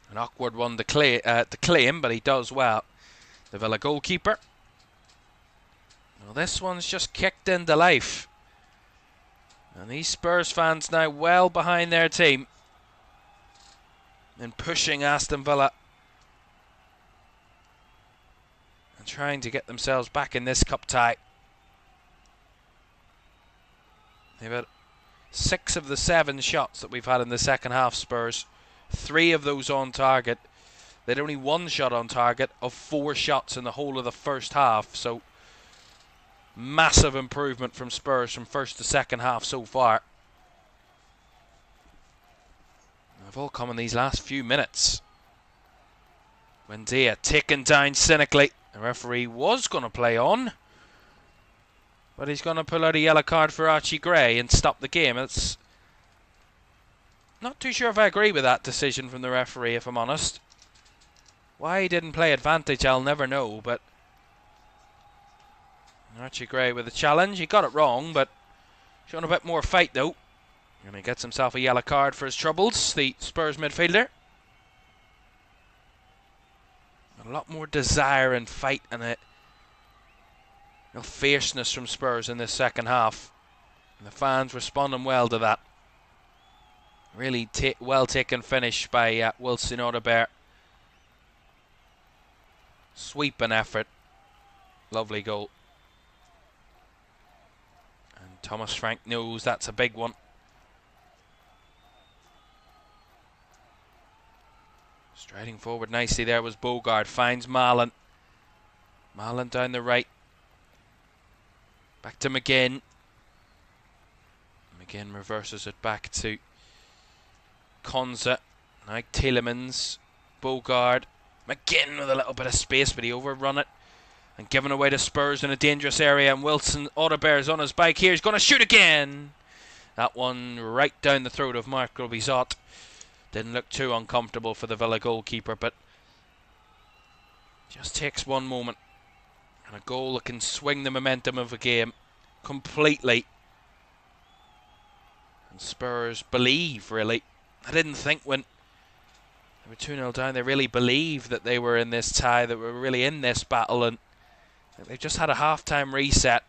An awkward one to claim, but he does well. The Villa goalkeeper. Well, this one's just kicked into life. And these Spurs fans now well behind their team. And pushing Aston Villa. Trying to get themselves back in this cup tie. They've had 6 of the 7 shots that we've had in the second half, Spurs, 3 of those on target. They had only 1 shot on target of 4 shots in the whole of the first half. So massive improvement from Spurs from first to second half so far. They've all come in these last few minutes. Buendia taken down cynically. The referee was going to play on, but he's going to pull out a yellow card for Archie Gray and stop the game. It's not too sure if I agree with that decision from the referee, if I'm honest. Why he didn't play advantage, I'll never know, but Archie Gray with a challenge. He got it wrong, but showing a bit more fight though. And he gets himself a yellow card for his troubles, the Spurs midfielder. A lot more desire and fight and fierceness from Spurs in this second half. And the fans responding well to that. Really well taken finish by Wilson Audebert. Sweeping effort. Lovely goal. And Thomas Frank knows that's a big one. Striding forward nicely there was Bogard. Finds Marlon. Marlon down the right. Back to McGinn. McGinn reverses it back to Konza. Now Tielemans. Bogard. McGinn with a little bit of space, but he overrun it. And given away to Spurs in a dangerous area. And Wilson Audebert on his bike here. He's going to shoot again. That one right down the throat of Marco Bizot. Didn't look too uncomfortable for the Villa goalkeeper, but just takes one moment. And a goal that can swing the momentum of a game completely. And Spurs believe, really. I didn't think when they were 2-0 down, they really believed that they were in this tie, that we were really in this battle, and they've just had a half-time reset.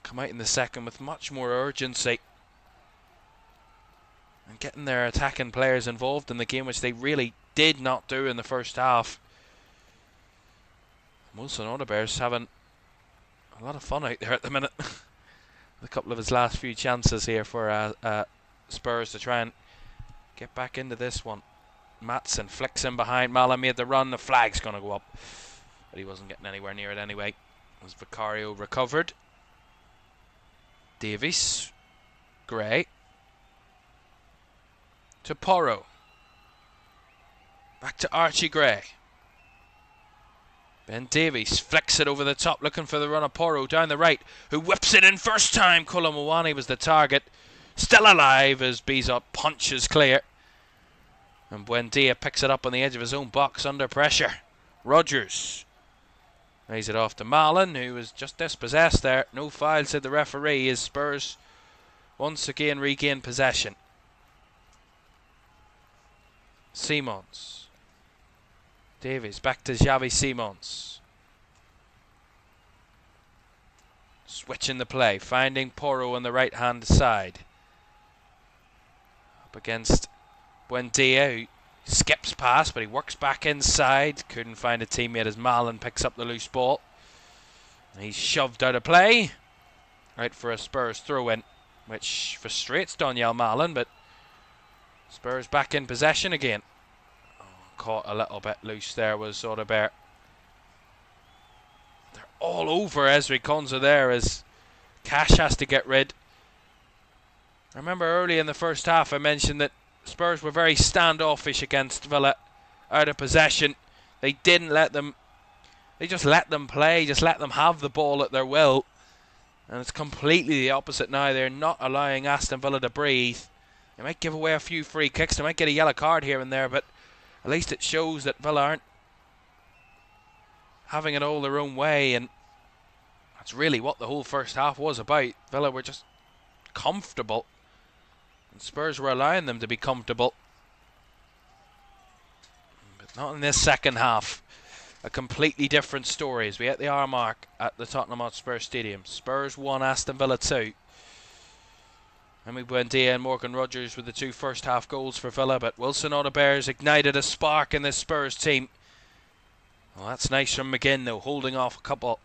Come out in the second with much more urgency. And getting their attacking players involved in the game, which they really did not do in the first half. Wilson Audebert's having a lot of fun out there at the minute. A couple of his last few chances here for Spurs to try and get back into this one. Matson flicks in behind. Mala made the run. The flag's going to go up. But he wasn't getting anywhere near it anyway. As Vicario recovered. Davies. Gray. To Porro. Back to Archie Gray. Ben Davies flicks it over the top, looking for the run of Porro down the right, who whips it in first time. Colomwani was the target. Still alive as Bizot punches clear. And Buendia picks it up on the edge of his own box under pressure. Rodgers lays it off to Marlon, who was just dispossessed there. No foul, said the referee, as Spurs once again regain possession. Simons. Davies back to Xavi Simons. Switching the play, finding Porro on the right hand side. Up against Buendia, who skips past, but he works back inside. Couldn't find a teammate as Marlon picks up the loose ball. And he's shoved out of play. Right for a Spurs throw in, which frustrates Donyell Marlon, but Spurs back in possession again. Oh, caught a little bit loose there was Audebert. They're all over Ezri Konza there as Cash has to get rid. I remember early in the first half I mentioned that Spurs were very standoffish against Villa out of possession. They didn't let them, they just let them play, just let them have the ball at their will. And it's completely the opposite now. They're not allowing Aston Villa to breathe. They might give away a few free kicks. They might get a yellow card here and there, but at least it shows that Villa aren't having it all their own way, and that's really what the whole first half was about. Villa were just comfortable, and Spurs were allowing them to be comfortable. But not in this second half. A completely different story as we hit the hour mark at the Tottenham Hotspur Stadium. Spurs 1, Aston Villa 2. Emi Buendia and Morgan Rodgers with the 2 first half goals for Villa, but Wilson Audebert's ignited a spark in this Spurs team. Well, that's nice from McGinn though, holding off a couple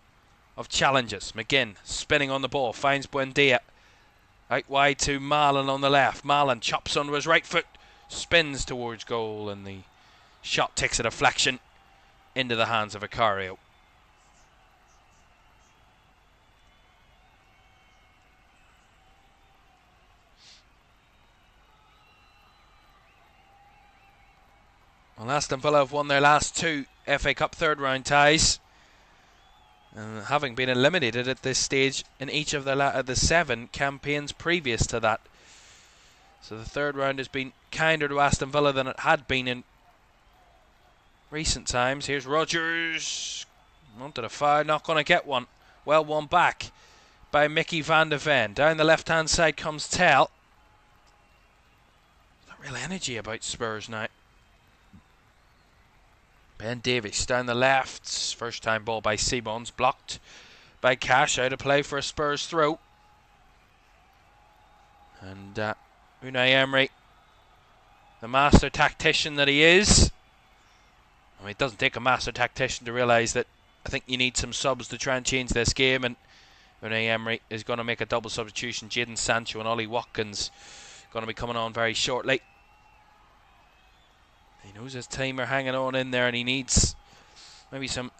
of challenges. McGinn spinning on the ball, finds Buendia. Out wide to Marlon on the left. Marlon chops onto his right foot, spins towards goal, and the shot takes a deflection into the hands of Vicario. Well, Aston Villa have won their last 2 FA Cup third round ties, and having been eliminated at this stage in each of the 7 campaigns previous to that. So the third round has been kinder to Aston Villa than it had been in recent times. Here's Rodgers. Wanted a foul, not going to get one. Well won back by Mickey van der Ven. Down the left hand side comes Tell. Not real energy about Spurs now. Ben Davies down the left. First time ball by Simons. Blocked by Cash. Out of play for a Spurs throw. And Unai Emery, the master tactician that he is. I mean, it doesn't take a master tactician to realise that I think you need some subs to try and change this game. And Unai Emery is going to make a double substitution. Jadon Sancho and Ollie Watkins going to be coming on very shortly. He knows his team are hanging on in there, and he needs maybe some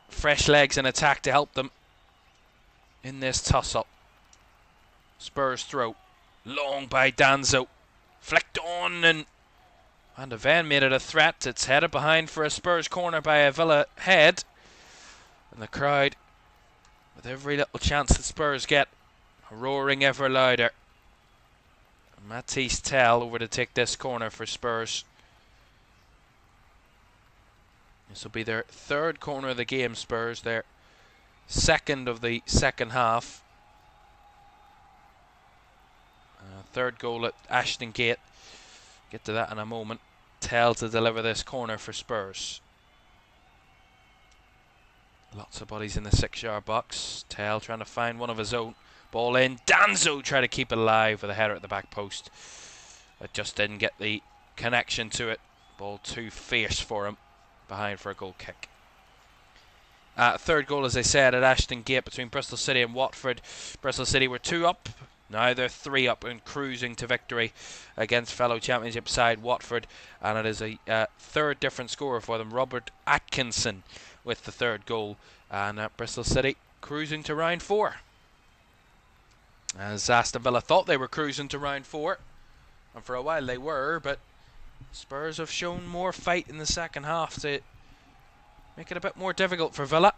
fresh legs in attack to help them in this tussle. Spurs throw. Long by Danzo. Flicked on, and Van de Ven made it a threat. It's headed behind for a Spurs corner by a Villa head. And the crowd, with every little chance that Spurs get, roaring ever louder. Matisse Tell over to take this corner for Spurs. This will be their 3rd corner of the game, Spurs. Their 2nd of the second half. 3rd goal at Ashton Gate. Get to that in a moment. Tell to deliver this corner for Spurs. Lots of bodies in the 6-yard box. Tell trying to find one of his own. Ball in. Danzo trying to keep it alive with a header at the back post. But just didn't get the connection to it. Ball too fierce for him. Behind for a goal kick. 3rd goal, as I said, at Ashton Gate between Bristol City and Watford. Bristol City were 2 up. Now they're 3 up and cruising to victory against fellow Championship side Watford. And it is a 3rd different scorer for them. Robert Atkinson with the 3rd goal. And Bristol City cruising to round 4. As Aston Villa thought they were cruising to round 4. And for a while they were, but Spurs have shown more fight in the second half to make it a bit more difficult for Villa.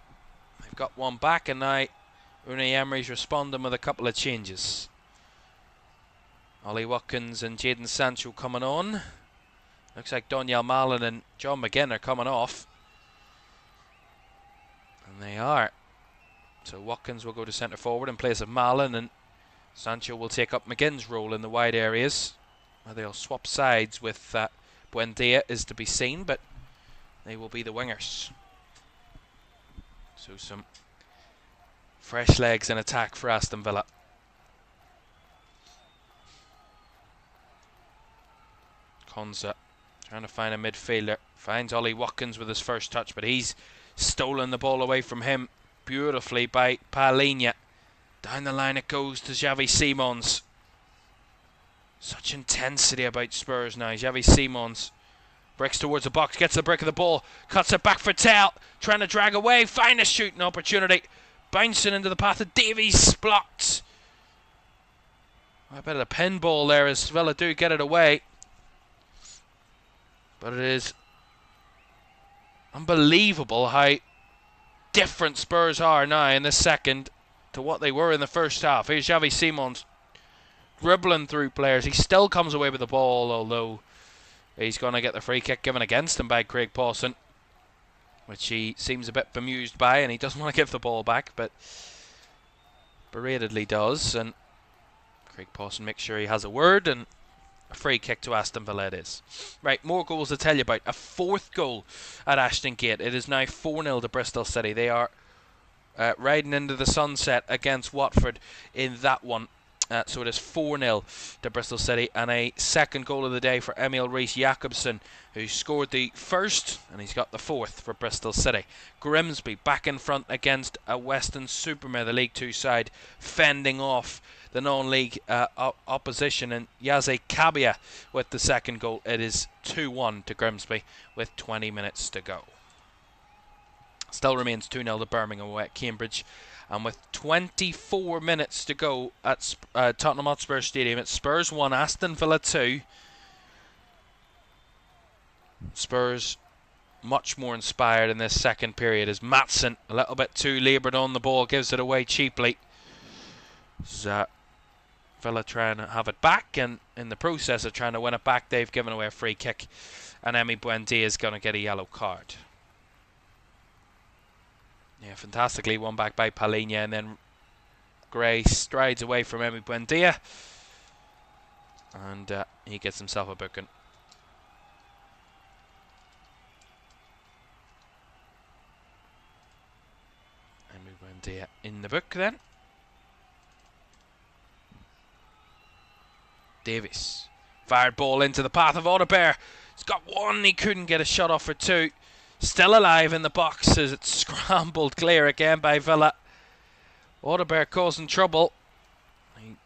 They've got one back, and now Unai Emery's responding with a couple of changes. Ollie Watkins and Jadon Sancho coming on. Looks like Donyell Mallon and John McGinn are coming off. And they are. So Watkins will go to centre forward in place of Mallon, and Sancho will take up McGinn's role in the wide areas. They'll swap sides with Buendia is to be seen, but they will be the wingers. So some fresh legs in attack for Aston Villa. Konza trying to find a midfielder. Finds Ollie Watkins with his first touch, but he's stolen the ball away from him beautifully by Palhinha. Down the line it goes to Xavi Simons. Such intensity about Spurs now. Xavi Simons breaks towards the box, gets the break of the ball, cuts it back for Tell, trying to drag away, find a shooting opportunity, bouncing into the path of Davies, blocked. A bit of a pinball there as Villa do get it away, but it is unbelievable how different Spurs are now in the second to what they were in the first half. Here's Xavi Simons dribbling through players. He still comes away with the ball, although he's going to get the free kick given against him by Craig Pawson, which he seems a bit bemused by, and he doesn't want to give the ball back, but beratedly does. And Craig Pawson makes sure he has a word, and a free kick to Aston Villa it is. Right, more goals to tell you about. A 4th goal at Ashton Gate. It is now 4-0 to Bristol City. They are riding into the sunset against Watford in that one. So it is 4-0 to Bristol City, and a 2nd goal of the day for Emil Rees-Jacobsen, who scored the 1st, and he's got the 4th for Bristol City. Grimsby back in front against a Weston-super-Mare, the League 2 side, fending off the non-league opposition, and Yaze Kabia with the second goal. It is 2-1 to Grimsby with 20 minutes to go. Still remains 2-0 to Birmingham away at Cambridge. And with 24 minutes to go at Tottenham Hotspur Stadium, it's Spurs 1, Aston Villa 2. Spurs much more inspired in this second period as Maatsen, a little bit too laboured on the ball, gives it away cheaply. Villa trying to have it back, and in the process of trying to win it back, they've given away a free kick, and Emi Buendia is going to get a yellow card. Yeah, fantastically won back by Palhinha, and then Gray strides away from Emi Buendia, and he gets himself a booking. Emi Buendia in the book then. Davies. Fired ball into the path of Audebert. He's got one, he couldn't get a shot off for two. Still alive in the box as it's scrambled clear again by Villa. Audebert causing trouble. He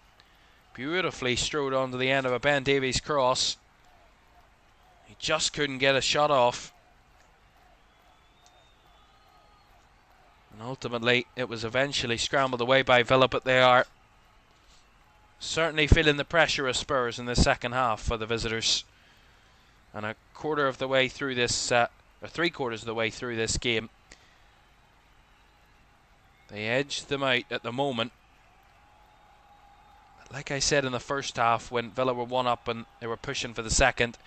beautifully strode onto the end of a Ben Davies cross. He just couldn't get a shot off. And ultimately it was eventually scrambled away by Villa, but they are certainly feeling the pressure of Spurs in the second half for the visitors. And a quarter of the way through this, or 3/4 of the way through this game, they edged them out at the moment. But like I said in the first half, when Villa were 1-up and they were pushing for the second,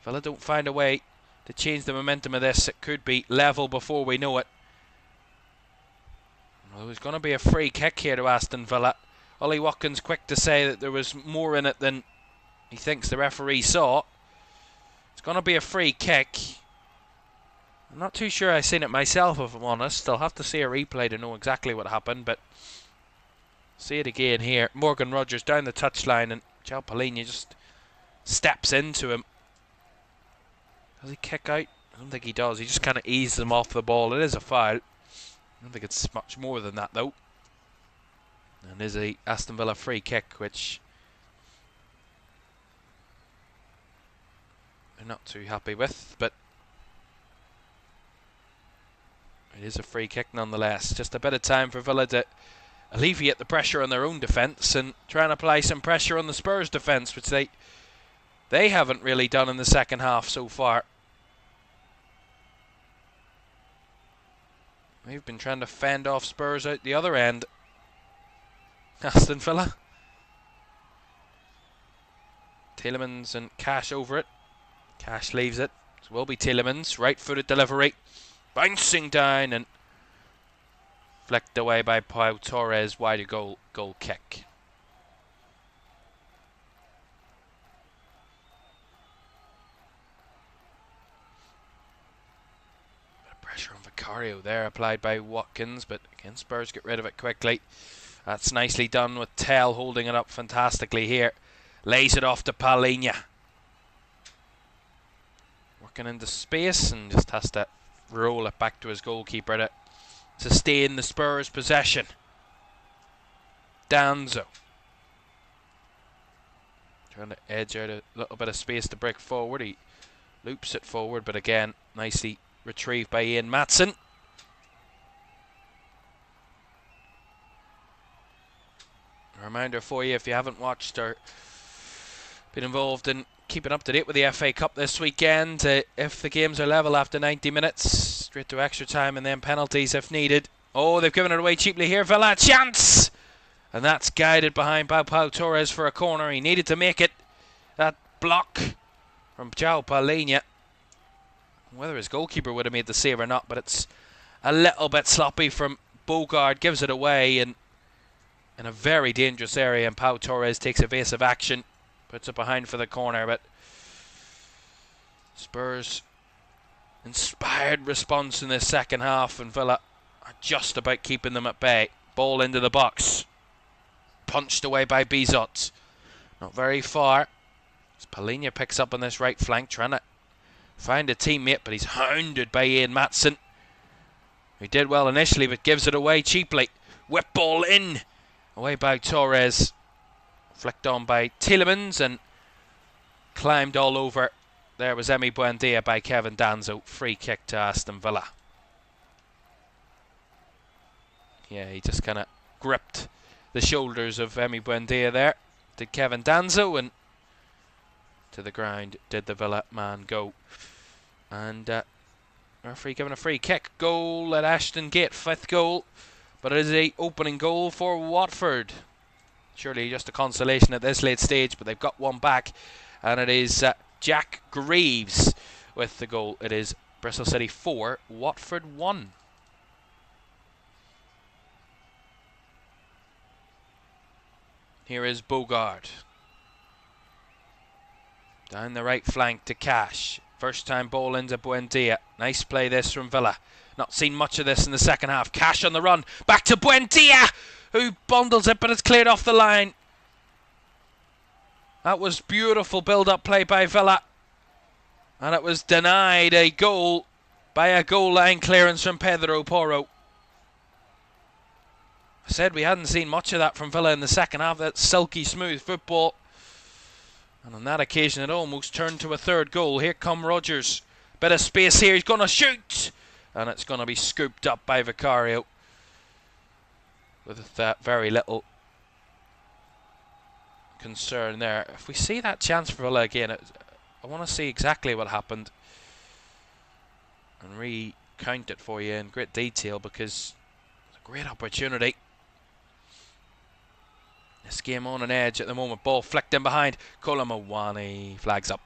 Villa don't find a way to change the momentum of this. It could be level before we know it. Well, there's going to be a free kick here to Aston Villa. Ollie Watkins quick to say that there was more in it than he thinks the referee saw. It's going to be a free kick. I'm not too sure I've seen it myself, if I'm honest. I'll have to see a replay to know exactly what happened, but see it again here. Morgan Rogers down the touchline, and João Palhinha just steps into him. Does he kick out? I don't think he does. He just kind of eases him off the ball. It is a foul. I don't think it's much more than that, though. And is a Aston Villa free kick, which they're not too happy with, but it is a free kick nonetheless. Just a bit of time for Villa to alleviate the pressure on their own defence and try and apply some pressure on the Spurs defence, which they haven't really done in the second half so far. They've been trying to fend off Spurs out the other end. Aston Villa. Tielemans and Cash over it. Cash leaves it. So will be Tielemans. Right-footed delivery. Bouncing down and flicked away by Pau Torres. Wider goal kick. Bit of pressure on Vicario there applied by Watkins, but again Spurs get rid of it quickly. That's nicely done with Tell holding it up fantastically here. Lays it off to Palhinha. Working into space and just has to roll it back to his goalkeeper to sustain the Spurs possession. Danzo. Trying to edge out a little bit of space to break forward. He loops it forward, but again, nicely retrieved by Ian Maatsen. A reminder for you, if you haven't watched or been involved in keeping up to date with the FA Cup this weekend, if the games are level after 90 minutes, straight to extra time and then penalties if needed. Oh, they've given it away cheaply here. Villa, chance! And that's guided behind Pau Torres for a corner. He needed to make it. That block from João Palhinha. Whether his goalkeeper would have made the save or not, but it's a little bit sloppy from Bogard. Gives it away and in a very dangerous area, and Pau Torres takes evasive action, puts it behind for the corner, but Spurs inspired response in the second half, and Villa are just about keeping them at bay. Ball into the box, punched away by Bizot, not very far. As Palhinha picks up on this right flank, trying to find a teammate, but he's hounded by Ian Maatsen, who did well initially but gives it away cheaply. Whip ball in. Away by Torres. Flicked on by Tielemans and climbed all over. There was Emi Buendia by Kevin Danzo. Free kick to Aston Villa. Yeah, he just kind of gripped the shoulders of Emi Buendia there. Did Kevin Danzo, and to the ground did the Villa man go. And referee giving a free kick. Goal at Ashton Gate, 5th goal. But it is a opening goal for Watford. Surely just a consolation at this late stage, but they've got one back. And it is Jack Greaves with the goal. It is Bristol City 4, Watford 1. Here is Bogard. Down the right flank to Cash. First time ball into Buendia. Nice play this from Villa. Not seen much of this in the second half. Cash on the run. Back to Buendia, who bundles it, but it's cleared off the line. That was beautiful build-up play by Villa. And it was denied a goal by a goal line clearance from Pedro Porro. I said we hadn't seen much of that from Villa in the second half. That silky smooth football. And on that occasion it almost turned to a 3rd goal. Here come Rodgers. Bit of space here. He's going to shoot. And it's going to be scooped up by Vicario. With very little concern there. If we see that chance for Villa again, I want to see exactly what happened. And recount it for you in great detail, because it's a great opportunity. This game on an edge at the moment. Ball flicked in behind. Colomawani flags up.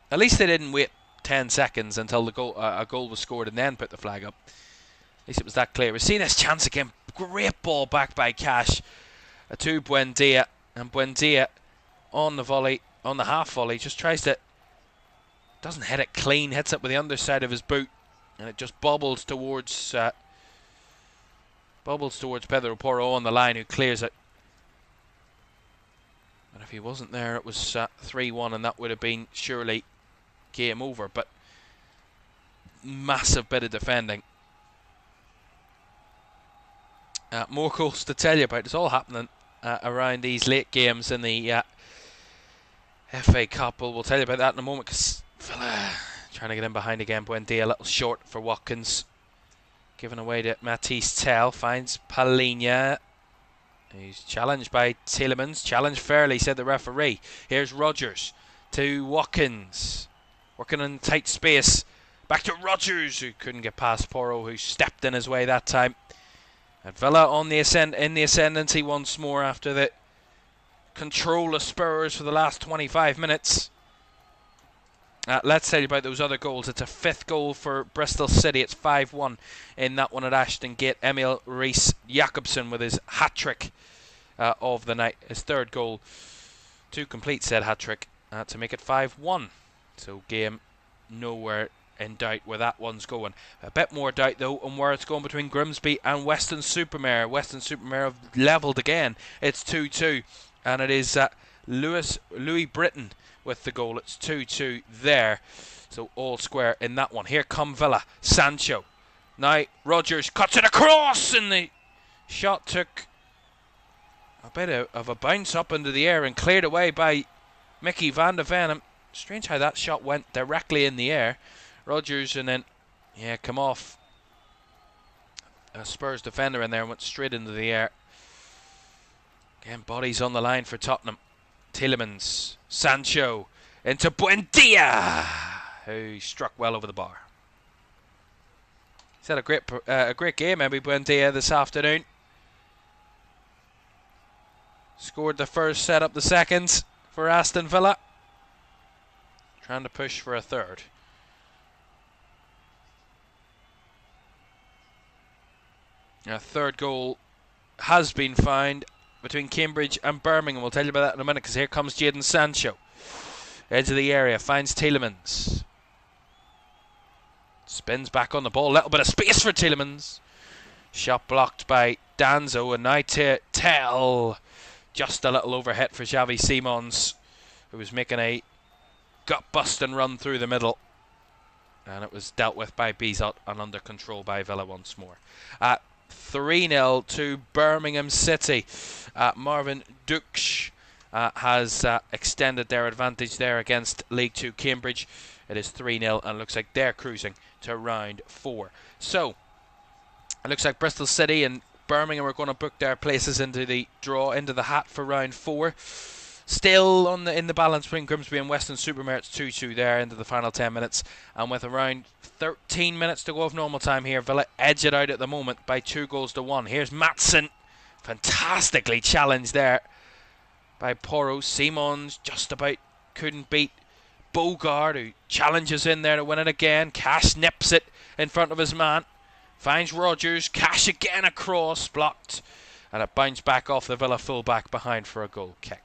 At least they didn't wait 10 seconds until the a goal was scored and then put the flag up. At least it was that clear. We've seen this chance again. Great ball back by Cash to Buendia. And Buendia on the volley, on the half volley, just tries to... Doesn't hit it clean. Hits it with the underside of his boot. And it just bobbles towards... Bubbles towards Pedro Porro on the line, who clears it. And if he wasn't there, it was 3-1, and that would have been surely game over. But massive bit of defending. More goals to tell you about. It's all happening around these late games in the FA Cup. We'll tell you about that in a moment, because Villa trying to get in behind again. Buendia a little short for Watkins. Given away to Matisse Tell. Finds Palhinha. He's challenged by Tielemans. Challenged fairly, said the referee. Here's Rodgers to Watkins. Working in tight space. Back to Rodgers, who couldn't get past Porro, who stepped in his way that time. And Villa on the ascendancy once more after the control of Spurs for the last 25 minutes. Let's tell you about those other goals. It's a 5th goal for Bristol City. It's 5-1 in that one at Ashton Gate. Emil Rees Jakobsen with his hat-trick of the night. His 3rd goal to complete said hat-trick to make it 5-1. So game nowhere in doubt where that one's going. A bit more doubt though on where it's going between Grimsby and Weston-super-Mare. Weston-super-Mare have levelled again. It's 2-2, and it is Louis Britton with the goal. It's 2-2 there. So all square in that one. Here come Villa. Sancho. Now Rodgers cuts it across, and the shot took a bit of a bounce up into the air and cleared away by Mickey van de Ven. Strange how that shot went directly in the air. Rodgers, and then come off a Spurs defender in there and went straight into the air. Again, bodies on the line for Tottenham. Tielemans, Sancho into Buendia, who struck well over the bar. He's had a great game, Emi Buendia, this afternoon. Scored the first, set up the second for Aston Villa. Trying to push for a 3rd. A 3rd goal has been found between Cambridge and Birmingham. We'll tell you about that in a minute, because here comes Jadon Sancho. Edge of the area, finds Tielemans. Spins back on the ball, little bit of space for Tielemans. Shot blocked by Danzo, and now to Tell. Just a little overhit for Xavi Simons, who was making a gut-busting run through the middle. And it was dealt with by Bizot and under control by Villa once more. 3-0 to Birmingham City. Marvin Dukes has extended their advantage there against League 2 Cambridge. It is 3-0 and looks like they're cruising to round 4. So, it looks like Bristol City and Birmingham are going to book their places into the draw, into the hat for round 4. Still in the balance between Grimsby and Weston-super-Mare. It's 2-2 there into the final 10 minutes. And with around 13 minutes to go of normal time here, Villa edge it out at the moment by 2-1. Here's Maatsen. Fantastically challenged there by Porro. Simons just about couldn't beat Bogard, who challenges in there to win it again. Cash nips it in front of his man. Finds Rogers. Cash again across. Blocked. And it bounced back off the Villa full-back behind for a goal kick.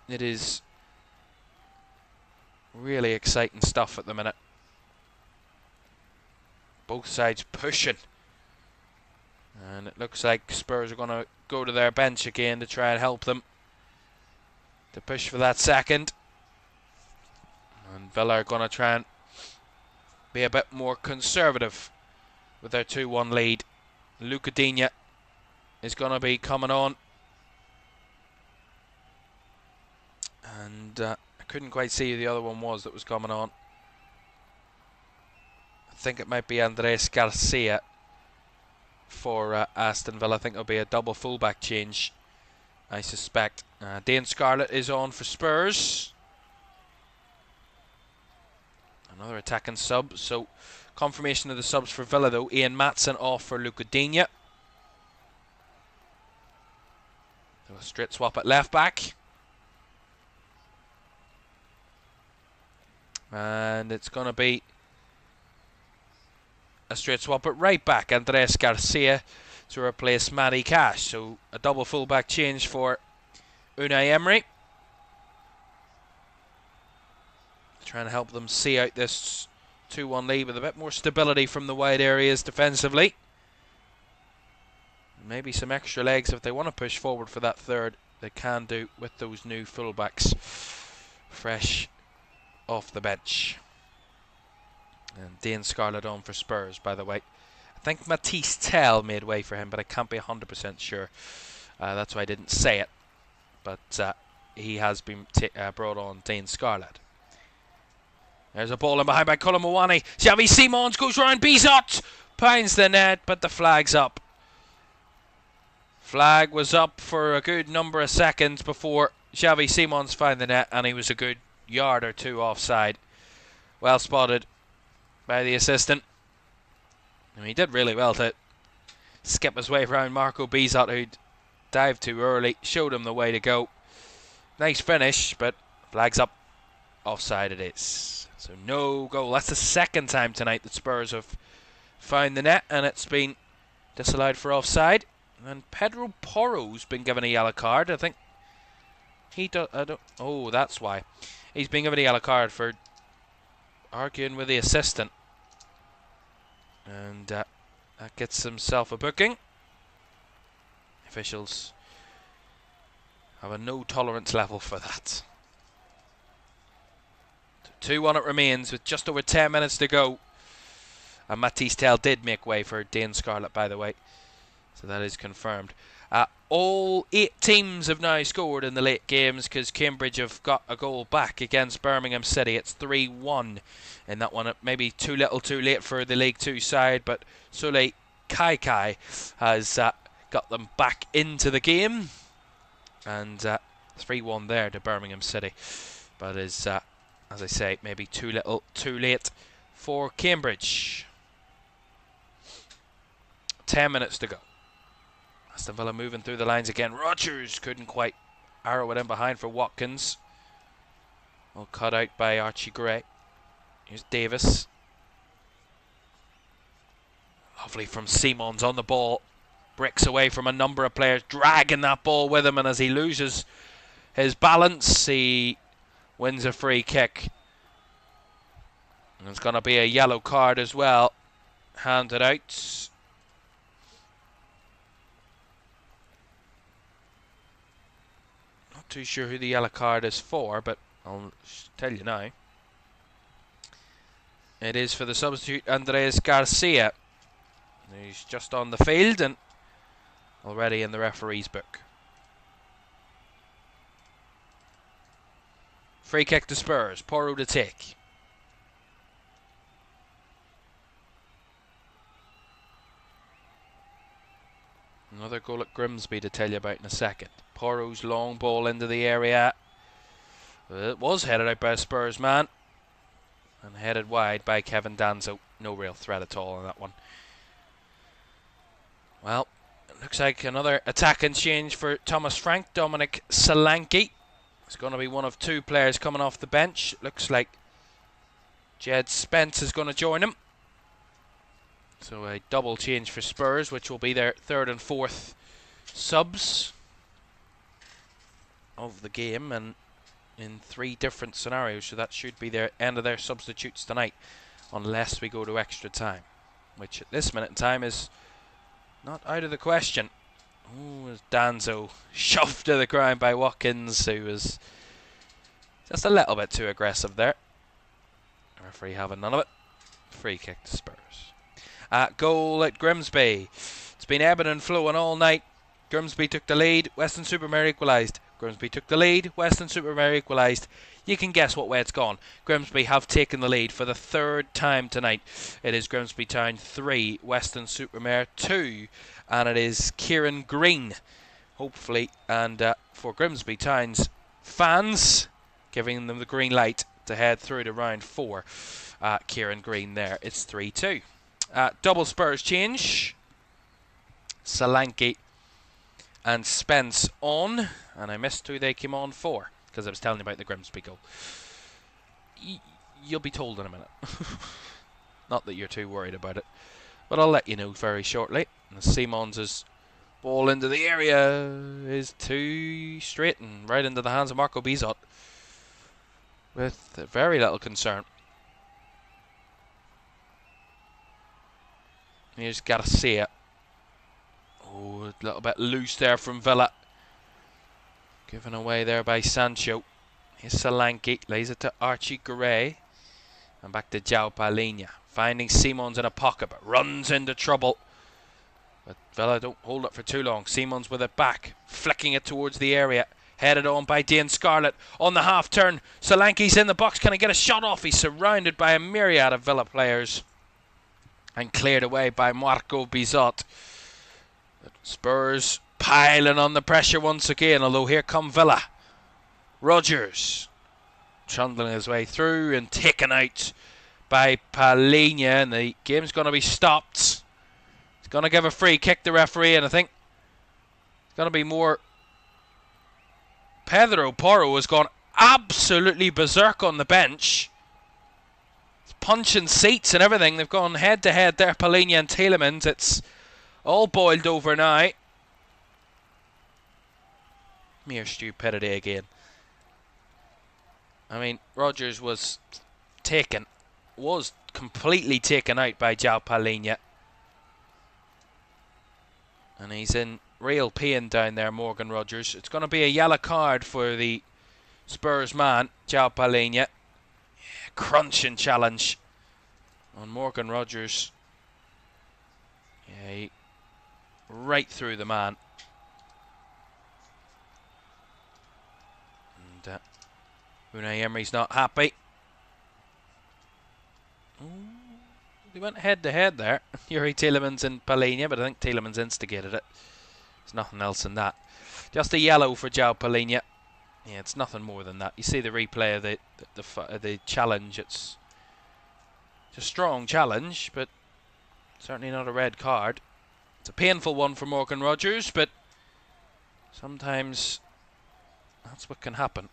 It is really exciting stuff at the minute. Both sides pushing. And it looks like Spurs are going to go to their bench again to try and help them to push for that second. And Villa are going to try and be a bit more conservative with their 2-1 lead. Luca Digne is going to be coming on. And I couldn't quite see who the other one was that was coming on. I think it might be Andres Garcia for Aston Villa. I think it'll be a double fullback change, I suspect. Dane Scarlett is on for Spurs. Another attacking sub. So confirmation of the subs for Villa though. Ian Maatsen off for Luca Digne. A straight swap at left back. And it's going to be a straight swap at right back. Andres Garcia to replace Matty Cash. So a double fullback change for Unai Emery. Trying to help them see out this 2-1 lead with a bit more stability from the wide areas defensively. Maybe some extra legs if they want to push forward for that third. They can do with those new fullbacks fresh off the bench. And Dane Scarlett on for Spurs, by the way. I think Matisse Tell made way for him, but I can't be 100% sure. That's why I didn't say it. But he has been brought on, Dane Scarlett. There's a ball in behind by Colin Mawani. Xavi Simons goes round Bizot. Pounds the net, but the flag's up. Flag was up for a good number of seconds before Xavi Simons found the net, and he was a good yard or two offside. Well spotted by the assistant. And he did really well to skip his way around Marco Bizot, who'd dived too early, showed him the way to go. Nice finish, but flag's up. Offside it is. So no goal. That's the second time tonight that Spurs have found the net, and it's been disallowed for offside. And Pedro Porro's been given a yellow card. I think he does. Oh, that's why. He's been given a yellow card for arguing with the assistant. And that gets himself a booking. Officials have a no tolerance level for that. 2-1 it remains with just over 10 minutes to go. And Matisse Tell did make way for Dane Scarlett, by the way. So that is confirmed. All 8 teams have now scored in the late games because Cambridge have got a goal back against Birmingham City. It's 3-1 in that one. Maybe too little too late for the League 2 side, but Sule Kai has got them back into the game. And 3-1 there to Birmingham City. But is, as I say, maybe too little too late for Cambridge. 10 minutes to go. Aston Villa moving through the lines again. Rogers couldn't quite arrow it in behind for Watkins. All cut out by Archie Gray. Here's Davis. Lovely from Simons on the ball. Breaks away from a number of players, dragging that ball with him, and as he loses his balance, he wins a free kick. And it's going to be a yellow card as well, handed out. Not too sure who the yellow card is for, but I'll tell you now. It is for the substitute Andres Garcia. He's just on the field and already in the referee's book. Free kick to Spurs. Porro to take. Another goal at Grimsby to tell you about in a second. Porro's long ball into the area. It was headed out by a Spurs man and headed wide by Kevin Danzo. No real threat at all on that one. Well, it looks like another attacking change for Thomas Frank. Dominic Solanke. It's going to be one of two players coming off the bench. Looks like Jed Spence is going to join him. So a double change for Spurs, which will be their third and fourth subs of the game, and in 3 different scenarios. So that should be their end of their substitutes tonight, unless we go to extra time, which at this minute in time is not out of the question. Oh, Danzo shoved to the ground by Watkins, who was just a little bit too aggressive there. The referee having none of it. Free kick to Spurs. Goal at Grimsby. It's been ebbing and flowing all night. Grimsby took the lead. Weston-super-Mare equalised. Grimsby took the lead. Weston-super-Mare equalised. You can guess what way it's gone. Grimsby have taken the lead for the 3rd time tonight. It is Grimsby Town 3, Weston-super-Mare 2, and it is Kieran Green, hopefully, and for Grimsby Town's fans, giving them the green light to head through to round 4. Kieran Green there. It's 3-2. Double Spurs change. Solanke and Spence on, and I missed who they came on for because I was telling you about the Grimsby goal. You'll be told in a minute. Not that you're too worried about it, but I'll let you know very shortly. And Simons' ball into the area is too straight and right into the hands of Marco Bizot with very little concern. Here's Garcia. Oh, a little bit loose there from Villa. Given away there by Sancho. Here's Solanke. Lays it to Archie Gray. And back to João Palhinha. Finding Simons in a pocket, but runs into trouble. But Villa don't hold it for too long. Simons with it back. Flicking it towards the area. Headed on by Dane Scarlett. On the half turn. Solanke's in the box. Can he get a shot off? He's surrounded by a myriad of Villa players. And cleared away by Marco Bizot. Spurs piling on the pressure once again, although here come Villa. Rodgers trundling his way through and taken out by Palhinha, and the game's going to be stopped. He's going to give a free kick to referee, and I think it's going to be more. Pedro Porro has gone absolutely berserk on the bench. Punching seats and everything. They've gone head to head there, Palhinha and Tielemans. It's all boiled over now. Mere stupidity again. I mean, Rodgers was completely taken out by João Palhinha. And he's in real pain down there, Morgan Rodgers. It's going to be a yellow card for the Spurs man, João Palhinha. Crunching challenge on Morgan Rodgers. Yeah, right through the man. And Unai Emery's not happy. Ooh, they went head to head there. Yuri Tielemans and Palhinha, but I think Tielemans instigated it. There's nothing else in that. Just a yellow for João Palhinha. Yeah, it's nothing more than that. You see the replay of the challenge. It's a strong challenge, but certainly not a red card. It's a painful one for Morgan Rodgers, but sometimes that's what can happen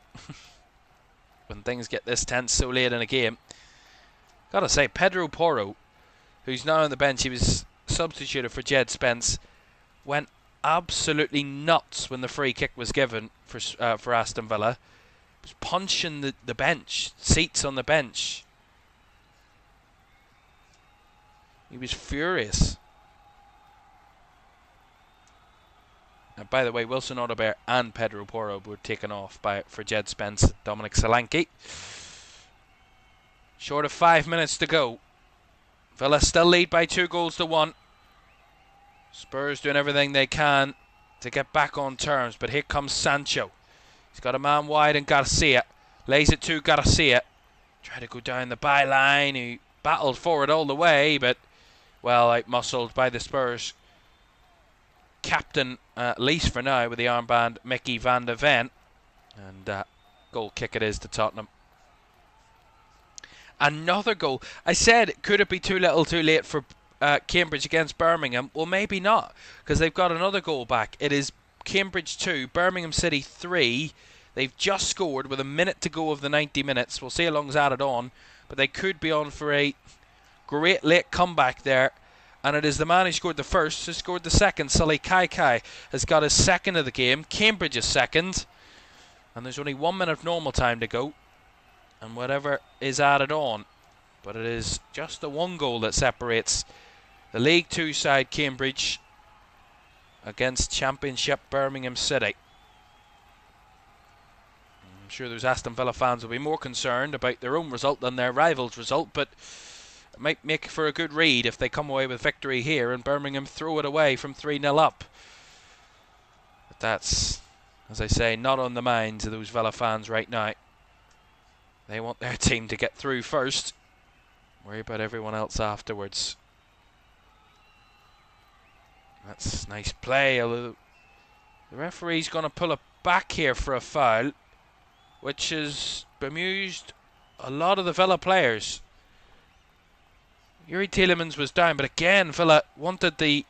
when things get this tense so late in a game. Gotta say, Pedro Porro, who's now on the bench, he was substituted for Jed Spence, went absolutely nuts when the free kick was given for Aston Villa. He was punching the bench, seats on the bench. He was furious. And by the way, Wilson Odobert and Pedro Porro were taken off for Jed Spence, Dominic Solanke. Short of 5 minutes to go. Villa still lead by 2-1. Spurs doing everything they can to get back on terms, but here comes Sancho. He's got a man wide and Garcia. Lays it to Garcia. Tried to go down the byline. He battled forward all the way, but, well, out-muscled by the Spurs captain, at least for now, with the armband, Mickey van der Ven. And goal kick it is to Tottenham. Another goal. I said, could it be too little too late for Cambridge against Birmingham? Well, maybe not, because they've got another goal back. It is Cambridge 2, Birmingham City 3. They've just scored with a minute to go of the 90 minutes. We'll see how long's added on, but they could be on for a great late comeback there. And it is the man who scored the first who scored the second. Sully Kai has got his second of the game. Cambridge is second. And there's only 1 minute of normal time to go. And whatever is added on. But it is just the one goal that separates the League 2 side Cambridge against Championship Birmingham City. I'm sure those Aston Villa fans will be more concerned about their own result than their rivals' result, but it might make for a good read if they come away with victory here and Birmingham throw it away from 3-0 up. But that's, as I say, not on the minds of those Villa fans right now. They want their team to get through first. Worry about everyone else afterwards. That's nice play. Although the referee's going to pull it back here for a foul, which has bemused a lot of the Villa players. Yuri Tielemans was down, but again Villa wanted the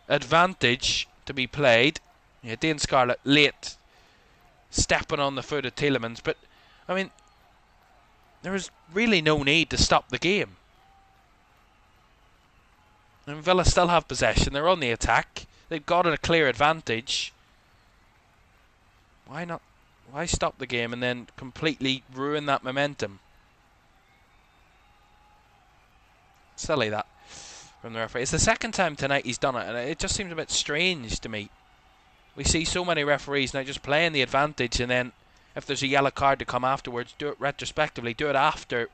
advantage to be played. Yeah, Dane Scarlett late stepping on the foot of Tielemans, but I mean, there was really no need to stop the game. And Villa still have possession. They're on the attack. They've got a clear advantage. Why not? Why stop the game and then completely ruin that momentum? Silly that from the referee. It's the second time tonight he's done it, and it just seems a bit strange to me. We see so many referees now just playing the advantage, and then if there's a yellow card to come afterwards, do it retrospectively, do it after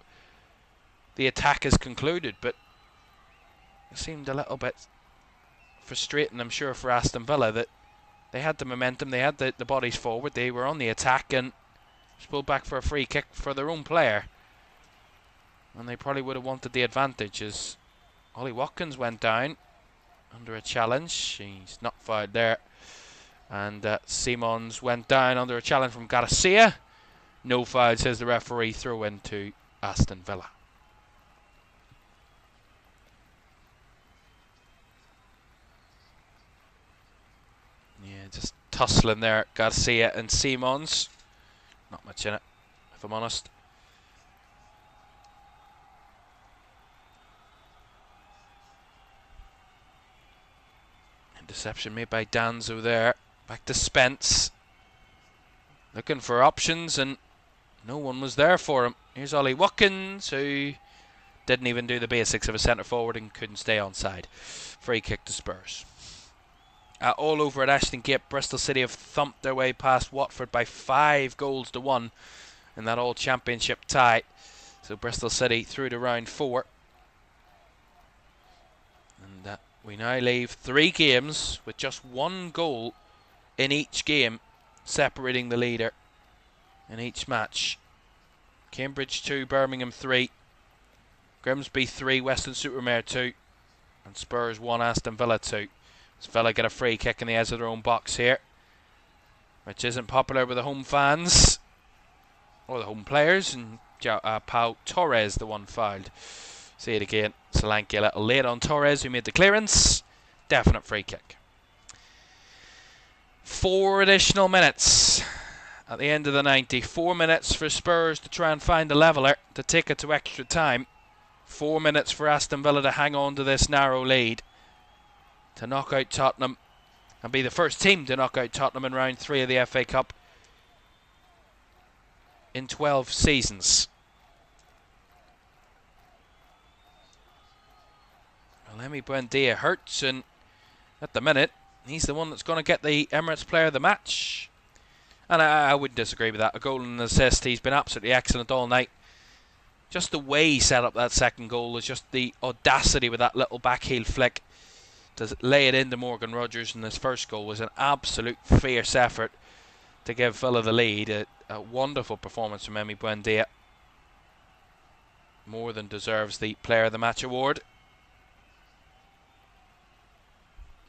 the attack is concluded. But it seemed a little bit frustrating, I'm sure, for Aston Villa, that they had the momentum, they had the bodies forward, they were on the attack, and just pulled back for a free kick for their own player. And they probably would have wanted the advantage, as Ollie Watkins went down under a challenge. He's not fouled there. And Simons went down under a challenge from Garcia. No foul, says the referee. Throw into Aston Villa. Yeah, just tussling there, Garcia and Simons. Not much in it, if I'm honest. Interception made by Danzo there. Back to Spence. Looking for options, and no one was there for him. Here's Ollie Watkins, who didn't even do the basics of a centre forward and couldn't stay onside. Free kick to Spurs. All over at Ashton Gate, Bristol City have thumped their way past Watford by 5-1 in that all championship tie. So Bristol City through to round 4. And we now leave 3 games with just 1 goal in each game, separating the leader in each match. Cambridge 2, Birmingham 3, Grimsby 3, Weston-super-Mare 2, and Spurs 1, Aston Villa 2. As Villa get a free kick in the edge of their own box here, which isn't popular with the home fans or the home players. And Pau Torres, the one fouled. See it again. Solanke a little late on Torres, who made the clearance. Definite free kick. 4 additional minutes at the end of the 90. 4 minutes for Spurs to try and find a leveller to take it to extra time. 4 minutes for Aston Villa to hang on to this narrow lead, to knock out Tottenham and be the first team to knock out Tottenham in round 3 of the FA Cup in 12 seasons. Well, Emi Buendia hurts, and at the minute he's the one that's going to get the Emirates Player of the Match. And I wouldn't disagree with that. A goal and an assist. He's been absolutely excellent all night. just the way he set up that second goal was just the audacity with that little backheel flick to lay it into Morgan Rogers, and his first goal was an absolute fierce effort to give Villa the lead. A wonderful performance from Emi Buendia. More than deserves the Player of the Match award.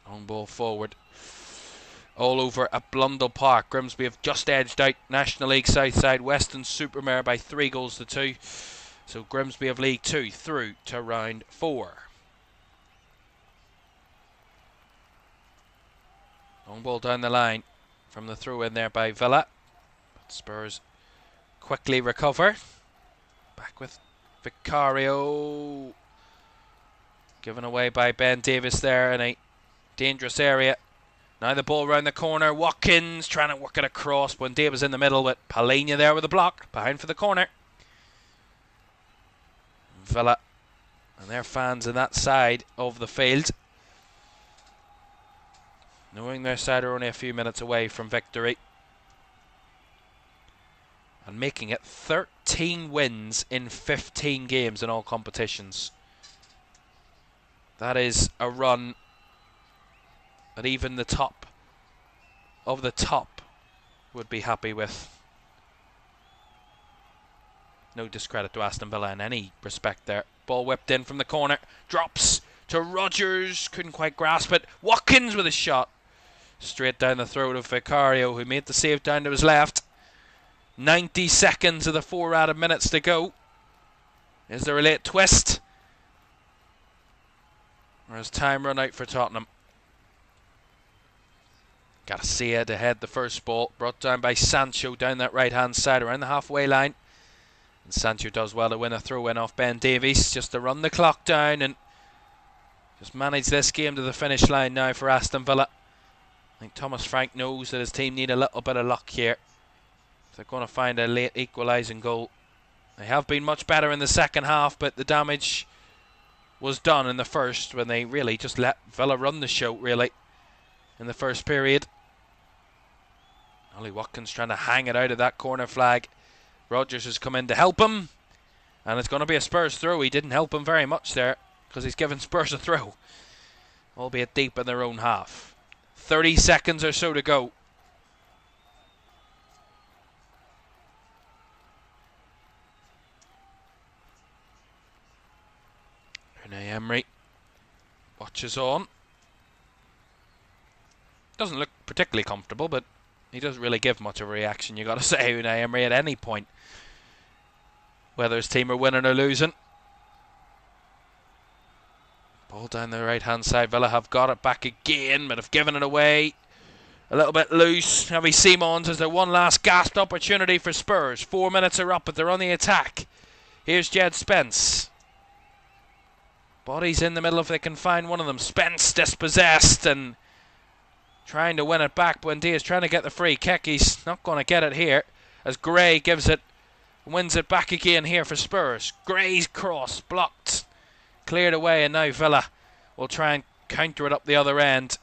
Long ball forward. All over at Blundell Park. Grimsby have just edged out National League Southside Western Supermare by 3-2. So Grimsby of League 2 through to round 4. Long ball down the line from the throw in there by Villa. But Spurs quickly recover. Back with Vicario. Given away by Ben Davis there in a dangerous area. Now the ball round the corner. Watkins trying to work it across. When Davis in the middle with Palhinha there with a block. Behind for the corner. Villa and their fans in that side of the field, knowing their side are only a few minutes away from victory. And making it 13 wins in 15 games in all competitions. That is a run that even the top of the top would be happy with. No discredit to Aston Villa in any respect there. Ball whipped in from the corner. Drops to Rogers. Couldn't quite grasp it. Watkins with a shot. Straight down the throat of Vicario, who made the save down to his left. 90 seconds of the 4 added minutes to go. Is there a late twist? Or has time run out for Tottenham? Garcia to head the first ball. Brought down by Sancho down that right-hand side around the halfway line. And Sancho does well to win a throw-in off Ben Davies, just to run the clock down and just manage this game to the finish line now for Aston Villa. I think Thomas Frank knows that his team need a little bit of luck here. They're going to find a late equalising goal. They have been much better in the second half, but the damage was done in the first when they really just let Villa run the show, really, in the first period. Ollie Watkins trying to hang it out of that corner flag. Rogers has come in to help him, and it's going to be a Spurs throw. He didn't help him very much there because he's given Spurs a throw, albeit deep in their own half. 30 seconds or so to go. Unai Emery watches on. Doesn't look particularly comfortable, but he doesn't really give much of a reaction, you got to say, Unai Emery, at any point, whether his team are winning or losing. Ball down the right hand side. Villa have got it back again, but have given it away a little bit loose. Javi Simons has their one last gasped opportunity for Spurs. 4 minutes are up, but they're on the attack. Here's Jed Spence. Bodies in the middle if they can find one of them. Spence dispossessed and trying to win it back. Buendia is trying to get the free kick. He's not going to get it here as Gray gives it, wins it back again here for Spurs. Gray's cross blocked, cleared away, and now Villa will try and counter it up the other end.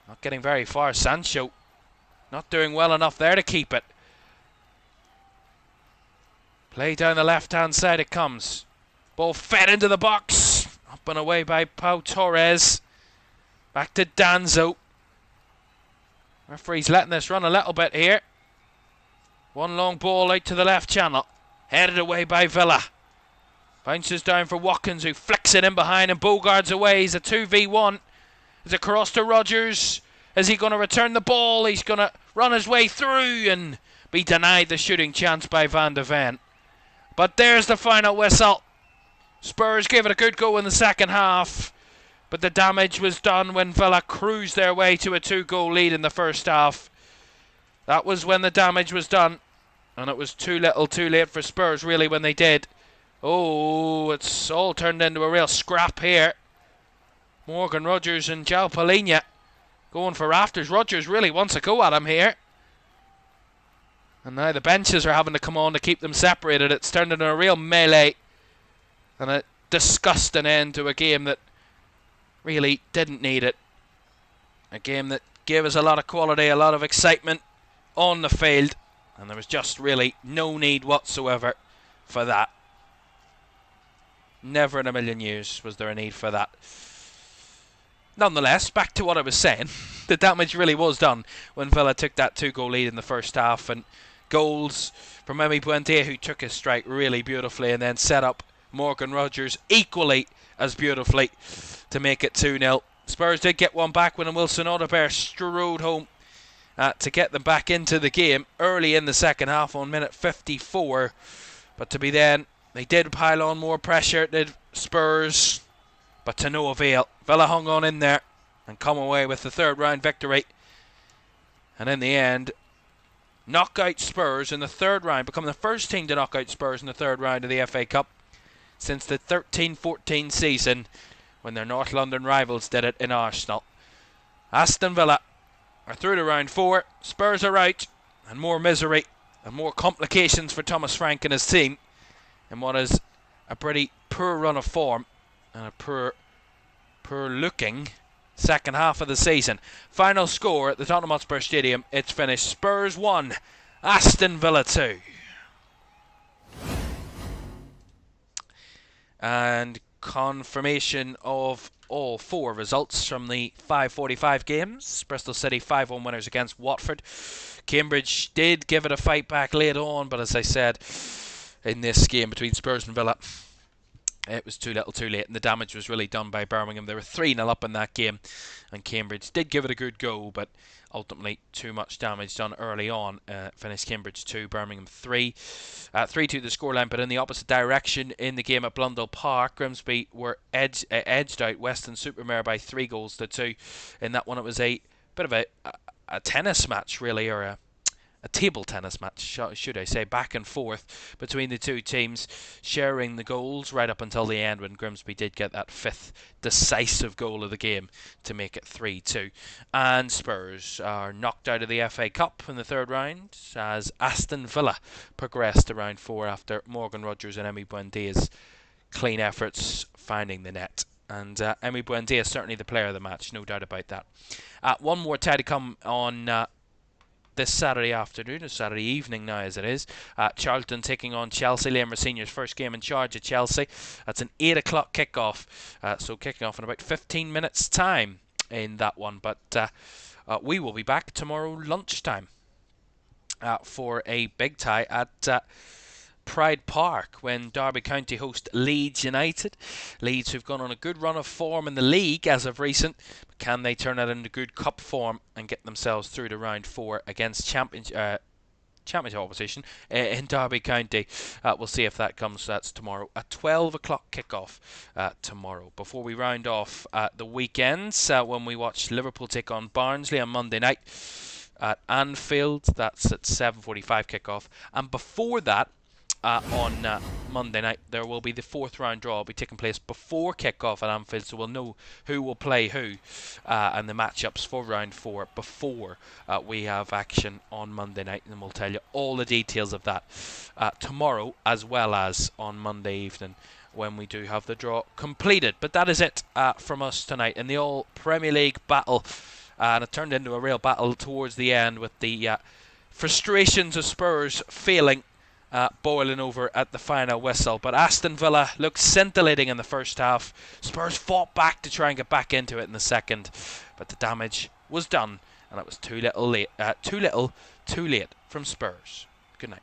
Not getting very far. Sancho not doing well enough there to keep it. Play down the left hand side it comes. Ball fed into the box. Up and away by Pau Torres. Back to Danzo. Referee's letting this run a little bit here. One long ball out to the left channel. Headed away by Villa. Bounces down for Watkins, who flicks it in behind and Bogart's away. He's a 2v1. It's across to Rogers. Is he going to return the ball? He's going to run his way through and be denied the shooting chance by Van de Ven. But there's the final whistle. Spurs gave it a good go in the second half, but the damage was done when Villa cruised their way to a 2-goal lead in the first half. That was when the damage was done, and it was too little too late for Spurs really when they did. Oh, it's all turned into a real scrap here. Morgan Rogers and João Palhinha going for rafters. Rogers really wants a go at him here. And now the benches are having to come on to keep them separated. It's turned into a real melee and a disgusting end to a game that really didn't need it. A game that gave us a lot of quality, a lot of excitement on the field, and there was just really no need whatsoever for that. Never in a million years was there a need for that. Nonetheless, back to what I was saying, the damage really was done when Villa took that 2-goal lead in the first half, and goals from Emi Buendia, who took his strike really beautifully and then set up Morgan Rogers equally as beautifully to make it 2-0. Spurs did get one back when Wilson Odobert strode home to get them back into the game early in the second half on minute 54. But to be then, they did pile on more pressure, did Spurs, but to no avail. Villa hung on in there and come away with the third round victory. And in the end, knock out Spurs in the third round, become the first team to knock out Spurs in the third round of the FA Cup since the 13-14 season, when their North London rivals did it in Arsenal. Aston Villa are through to round 4. Spurs are out, and more misery and more complications for Thomas Frank and his team in what is a pretty poor run of form and a poor looking second half of the season. Final score at the Tottenham Hotspur Stadium, it's finished Spurs 1, Aston Villa 2. And confirmation of all 4 results from the 5:45 games. Bristol City 5-1 winners against Watford. Cambridge did give it a fight back late on, but as I said, in this game between Spurs and Villa, it was too little too late, and the damage was really done by Birmingham. They were 3-0 up in that game, and Cambridge did give it a good go, but ultimately too much damage done early on. Finished Cambridge 2, Birmingham 3. 3-2 the scoreline, but in the opposite direction in the game at Blundell Park, Grimsby were edged out Weston-super-Mare by 3-2. In that one, it was a bit of a tennis match, really, or a table tennis match, should I say, back and forth between the two teams, sharing the goals right up until the end, when Grimsby did get that 5th decisive goal of the game to make it 3-2. And Spurs are knocked out of the FA Cup in the third round as Aston Villa progressed to round 4 after Morgan Rogers and Emi Buendia's clean efforts finding the net. And Emi Buendia is certainly the player of the match, no doubt about that. One more tie to come on this Saturday afternoon, or Saturday evening now as it is. Charlton taking on Chelsea. Liam Rosenior's first game in charge at Chelsea. That's an 8 o'clock kickoff, so kicking off in about 15 minutes time in that one. But we will be back tomorrow lunchtime for a big tie at Pride Park when Derby County host Leeds United. Leeds, who've gone on a good run of form in the league as of recent. Can they turn that into good cup form and get themselves through to round 4 against championship opposition in Derby County? We'll see if that comes. That's tomorrow, a 12 o'clock kickoff tomorrow. Before we round off the weekends, when we watch Liverpool take on Barnsley on Monday night at Anfield, that's at 7:45 kickoff. And before that, on Monday night, there will be the 4th round draw. Will be taking place before kick-off at Anfield, so we'll know who will play who and the matchups for round 4 before we have action on Monday night, and we'll tell you all the details of that tomorrow, as well as on Monday evening when we do have the draw completed. But that is it from us tonight in the all Premier League battle, and it turned into a real battle towards the end with the frustrations of Spurs failing boiling over at the final whistle. But Aston Villa looked scintillating in the first half. Spurs fought back to try and get back into it in the second, but the damage was done, and it was too little, too late from Spurs. Good night.